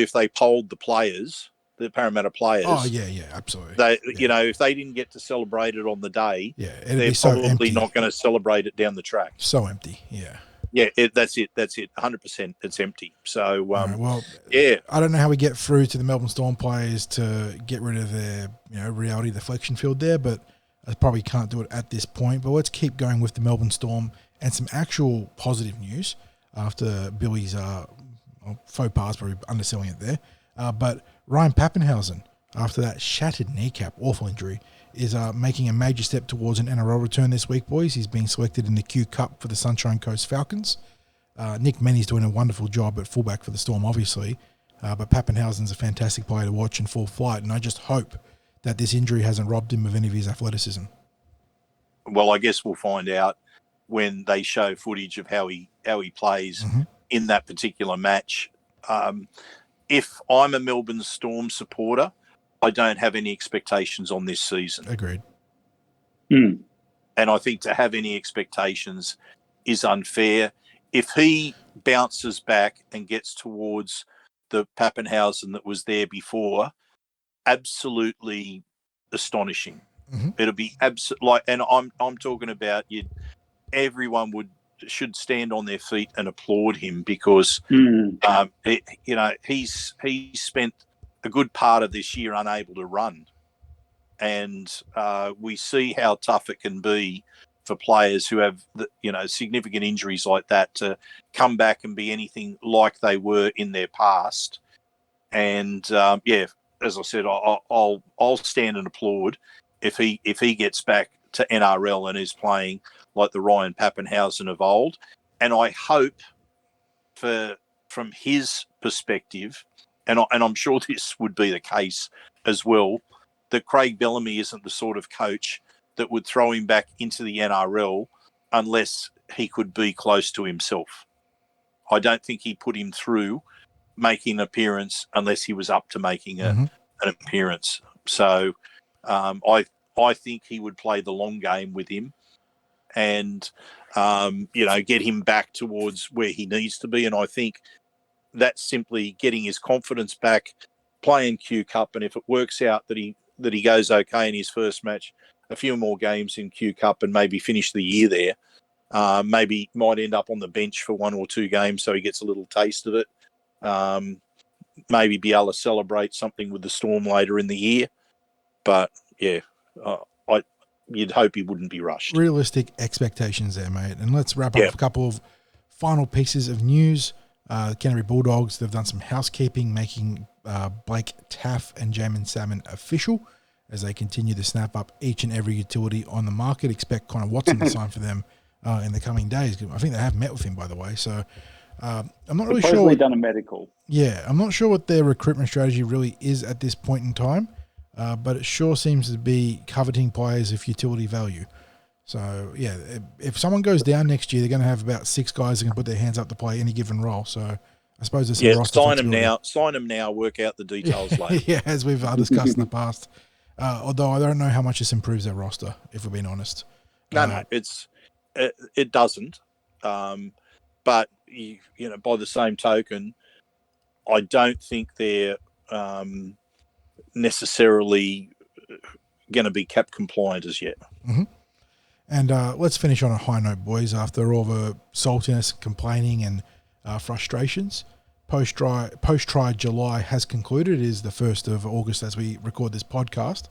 Speaker 4: if they polled the players, the Parramatta players.
Speaker 3: Oh yeah, absolutely.
Speaker 4: If they didn't get to celebrate it on the day, they're
Speaker 3: so
Speaker 4: probably
Speaker 3: empty.
Speaker 4: not going to celebrate it down the track.
Speaker 3: So empty, yeah.
Speaker 4: Yeah, that's it. 100%. It's empty. So,
Speaker 3: I don't know how we get through to the Melbourne Storm players to get rid of their, reality deflection field there, but I probably can't do it at this point. But let's keep going with the Melbourne Storm and some actual positive news after Billy's faux pas, probably underselling it there. But Ryan Pappenhausen, after that shattered kneecap, awful injury, is making a major step towards an NRL return this week, boys. He's being selected in the Q Cup for the Sunshine Coast Falcons. Nick Menny's doing a wonderful job at fullback for the Storm, obviously. But Pappenhausen's a fantastic player to watch in full flight, and I just hope that this injury hasn't robbed him of any of his athleticism.
Speaker 4: Well, I guess we'll find out when they show footage of how he plays in that particular match. If I'm a Melbourne Storm supporter, I don't have any expectations on this season.
Speaker 3: Agreed.
Speaker 4: And I think to have any expectations is unfair. If he bounces back and gets towards the Pappenhausen that was there before, absolutely astonishing. It'll be and I'm talking about everyone should stand on their feet and applaud him, because he's spent a good part of this year unable to run, and we see how tough it can be for players who have significant injuries like that to come back and be anything like they were in their past. And as I said, I'll stand and applaud if he gets back to NRL and is playing like the Ryan Pappenhausen of old. And I hope from his perspective, and I'm sure this would be the case as well, that Craig Bellamy isn't the sort of coach that would throw him back into the NRL unless he could be close to himself. I don't think he put him through making an appearance unless he was up to making an appearance. So I think he would play the long game with him and, get him back towards where he needs to be. And I think that's simply getting his confidence back, playing Q Cup, and if it works out that he goes okay in his first match, a few more games in Q Cup and maybe finish the year there. Maybe might end up on the bench for 1 or 2 games so he gets a little taste of it. Maybe be able to celebrate something with the Storm later in the year. But, yeah, you'd hope he wouldn't be rushed.
Speaker 3: Realistic expectations there, mate. And let's wrap up with a couple of final pieces of news. The Canterbury Bulldogs, they've done some housekeeping, making Blake Taff and Jamin Salmon official as they continue to snap up each and every utility on the market. Expect Connor Watson to sign for them in the coming days. I think they have met with him, by the way. So I'm not really sure.
Speaker 5: Done a medical.
Speaker 3: Yeah, I'm not sure what their recruitment strategy really is at this point in time, but it sure seems to be coveting players of utility value. So, yeah, if someone goes down next year, they're going to have about 6 guys that can put their hands up to play any given role. So, I suppose there's some roster flexibility.
Speaker 4: Sign them now, work out the details later.
Speaker 3: Yeah, as we've discussed in the past. Although I don't know how much this improves their roster, if we're being honest.
Speaker 4: No, it doesn't. But, by the same token, I don't think they're necessarily going to be cap compliant as yet.
Speaker 3: Mm-hmm. And let's finish on a high note, boys. After all the saltiness, complaining, and frustrations, post-try July has concluded. It is the 1st of August as we record this podcast.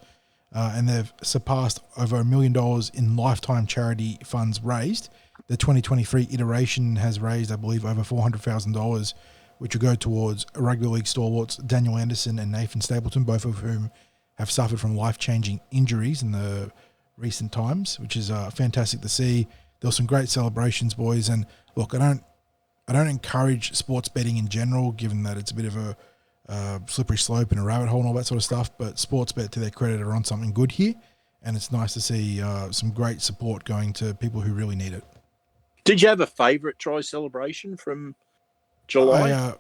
Speaker 3: And they've surpassed over $1 million in lifetime charity funds raised. The 2023 iteration has raised, I believe, over $400,000, which will go towards rugby league stalwarts Daniel Anderson and Nathan Stapleton, both of whom have suffered from life-changing injuries in the recent times, which is fantastic to see. There were some great celebrations, boys. And look, I don't encourage sports betting in general, given that it's a bit of a slippery slope and a rabbit hole and all that sort of stuff. But Sportsbet, to their credit, are on something good here, and it's nice to see some great support going to people who really need it.
Speaker 4: Did you have a favourite try celebration from July?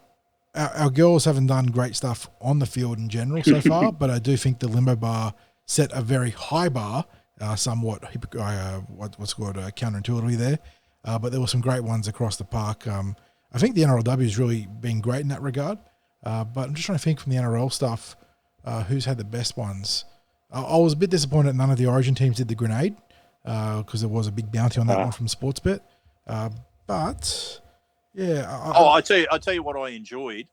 Speaker 3: Our girls haven't done great stuff on the field in general so far, but I do think the limbo bar set a very high bar, somewhat what's called counterintuitively there. But there were some great ones across the park. I think the NRLW has really been great in that regard. But I'm just trying to think from the NRL stuff, who's had the best ones. I was a bit disappointed none of the Origin teams did the grenade because there was a big bounty on that one from Sportsbet. But yeah,
Speaker 4: I tell you what I enjoyed.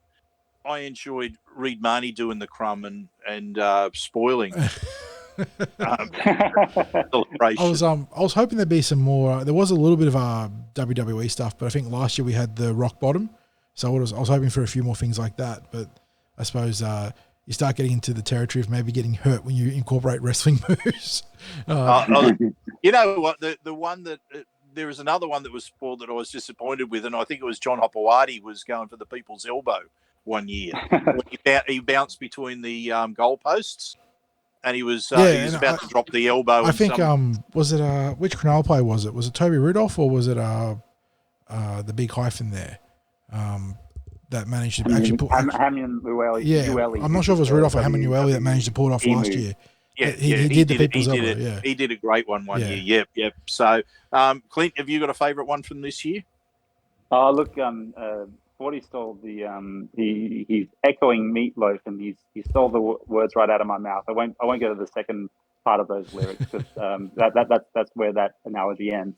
Speaker 4: I enjoyed Reed Marnie doing the crumb and spoiling.
Speaker 3: I was hoping there'd be some more. There was a little bit of WWE stuff, but I think last year we had the rock bottom, so I was hoping for a few more things like that. But I suppose you start getting into the territory of maybe getting hurt when you incorporate wrestling moves.
Speaker 4: You know what? The one that there was another one that was spoiled that I was disappointed with, and I think it was John Hopewadi was going for the people's elbow one year. He bounced between the goalposts. And he was about to drop the elbow.
Speaker 3: I think, was it which Cronulla player was it? Was it Toby Rudolph or was it the big hyphen there that managed to actually pull?
Speaker 5: Hamlin Ueli.
Speaker 3: Yeah, I'm not sure if it was Rudolph or Hamlin Ueli that managed to pull it off last year.
Speaker 4: Yeah,
Speaker 3: he did the people's elbow. Yeah,
Speaker 4: he did a great one year. Yep. So, Clint, have you got a favourite one from this year?
Speaker 5: Oh, look, Forty stole the he's echoing Meatloaf, and he stole the words right out of my mouth. I won't go to the second part of those lyrics because that's where that analogy ends.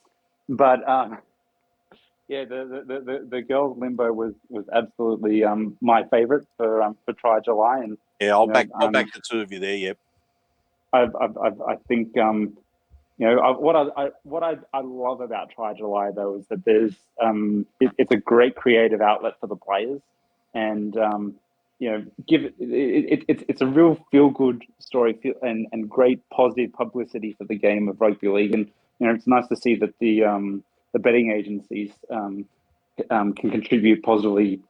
Speaker 5: But the girls limbo was absolutely my favorite for Try July, and
Speaker 4: I'll back the two of you there. Yep.
Speaker 5: I think what I love about Try July though is that there's it's a great creative outlet for the players, and it's a real feel good story and great positive publicity for the game of rugby league, and it's nice to see that the betting agencies can contribute positively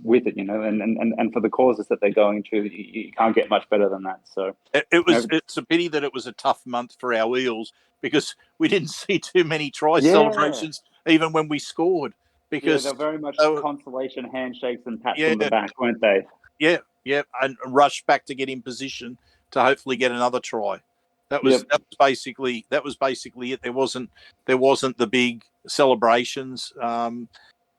Speaker 5: with it, and for the causes that they're going to, you can't get much better than that. So
Speaker 4: it's a pity that it was a tough month for our Eels because we didn't see too many try
Speaker 5: Yeah.
Speaker 4: celebrations even when we scored. Because
Speaker 5: they're very much consolation handshakes and pats
Speaker 4: Yeah.
Speaker 5: on the back, weren't they?
Speaker 4: yeah, and rush back to get in position to hopefully get another try. That was basically it. There wasn't the big celebrations.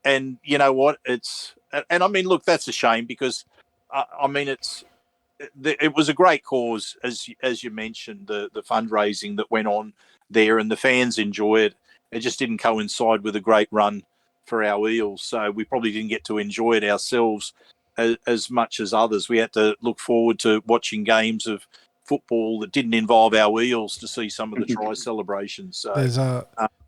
Speaker 4: And you know what? And I mean, look, that's a shame because I mean it was a great cause, as you mentioned, the fundraising that went on there, and the fans enjoy it. It just didn't coincide with a great run for our Eels, so we probably didn't get to enjoy it ourselves as much as others. We had to look forward to watching games of football that didn't involve our Eels to see some of the try celebrations. So
Speaker 3: There's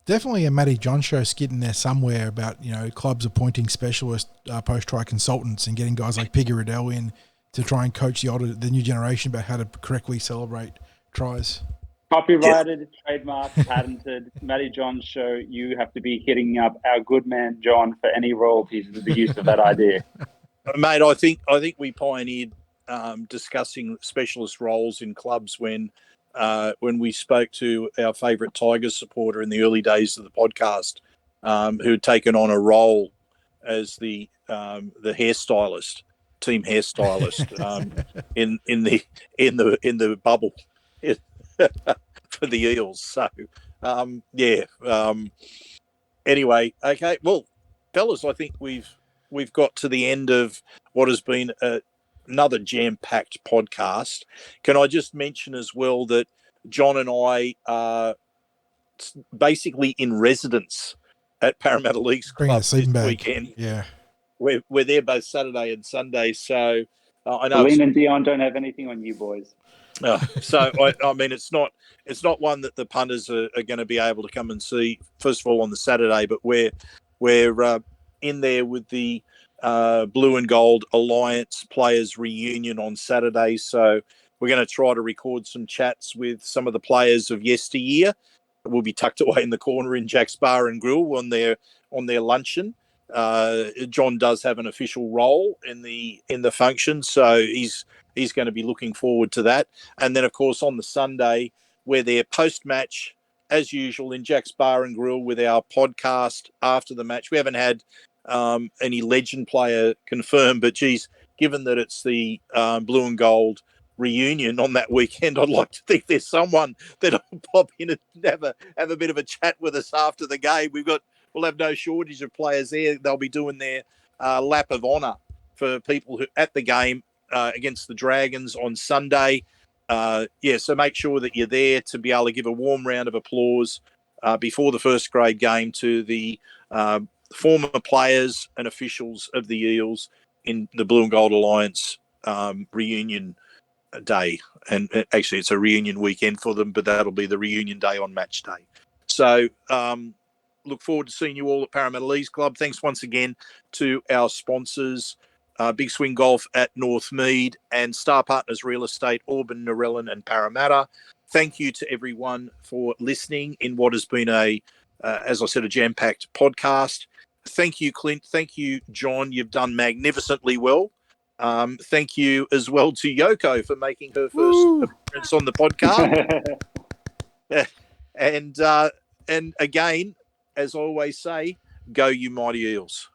Speaker 3: definitely a Matty John show skit in there somewhere about clubs appointing specialist post-try consultants and getting guys like Piggy Riddell in to try and coach the new generation about how to correctly celebrate tries.
Speaker 5: Copyrighted, trademarked, patented. Matty John's show. You have to be hitting up our good man John for any royalties for the use of that idea.
Speaker 4: Mate, I think we pioneered discussing specialist roles in clubs when we spoke to our favourite Tigers supporter in the early days of the podcast, who had taken on a role as the hairstylist, team hairstylist, in the bubble for the Eels. So anyway, okay, well, fellas, I think we've got to the end of what has been another jam-packed podcast. Can I just mention as well that John and I are basically in residence at Parramatta Leagues Club this weekend.
Speaker 3: Yeah,
Speaker 4: we're there both Saturday and Sunday. So I know
Speaker 5: Celine and Dion don't have anything on you boys.
Speaker 4: So I mean, it's not one that the punters are going to be able to come and see. First of all, on the Saturday, but we're in there with the Blue and Gold Alliance Players Reunion on Saturday. So we're going to try to record some chats with some of the players of yesteryear. We'll be tucked away in the corner in Jack's Bar and Grill on their luncheon. John does have an official role in the function, so he's going to be looking forward to that. And then, of course, on the Sunday, we're there post-match, as usual, in Jack's Bar and Grill with our podcast after the match. We haven't had any legend player confirmed, but, geez, given that it's the Blue and Gold reunion on that weekend, I'd like to think there's someone that'll pop in and have a bit of a chat with us after the game. We'll have no shortage of players there. They'll be doing their lap of honour for people who at the game against the Dragons on Sunday. So make sure that you're there to be able to give a warm round of applause before the first grade game to the former players and officials of the Eels in the Blue and Gold Alliance reunion day. And actually, it's a reunion weekend for them, but that'll be the reunion day on match day. So look forward to seeing you all at Parramatta Leagues Club. Thanks once again to our sponsors, Big Swing Golf at Northmead and Star Partners Real Estate, Auburn, Narellan and Parramatta. Thank you to everyone for listening in what has been as I said, a jam-packed podcast. Thank you, Clint. Thank you, John. You've done magnificently well. Thank you as well to Yoko for making her first appearance on the podcast. And again, as I always say, go you mighty Eels.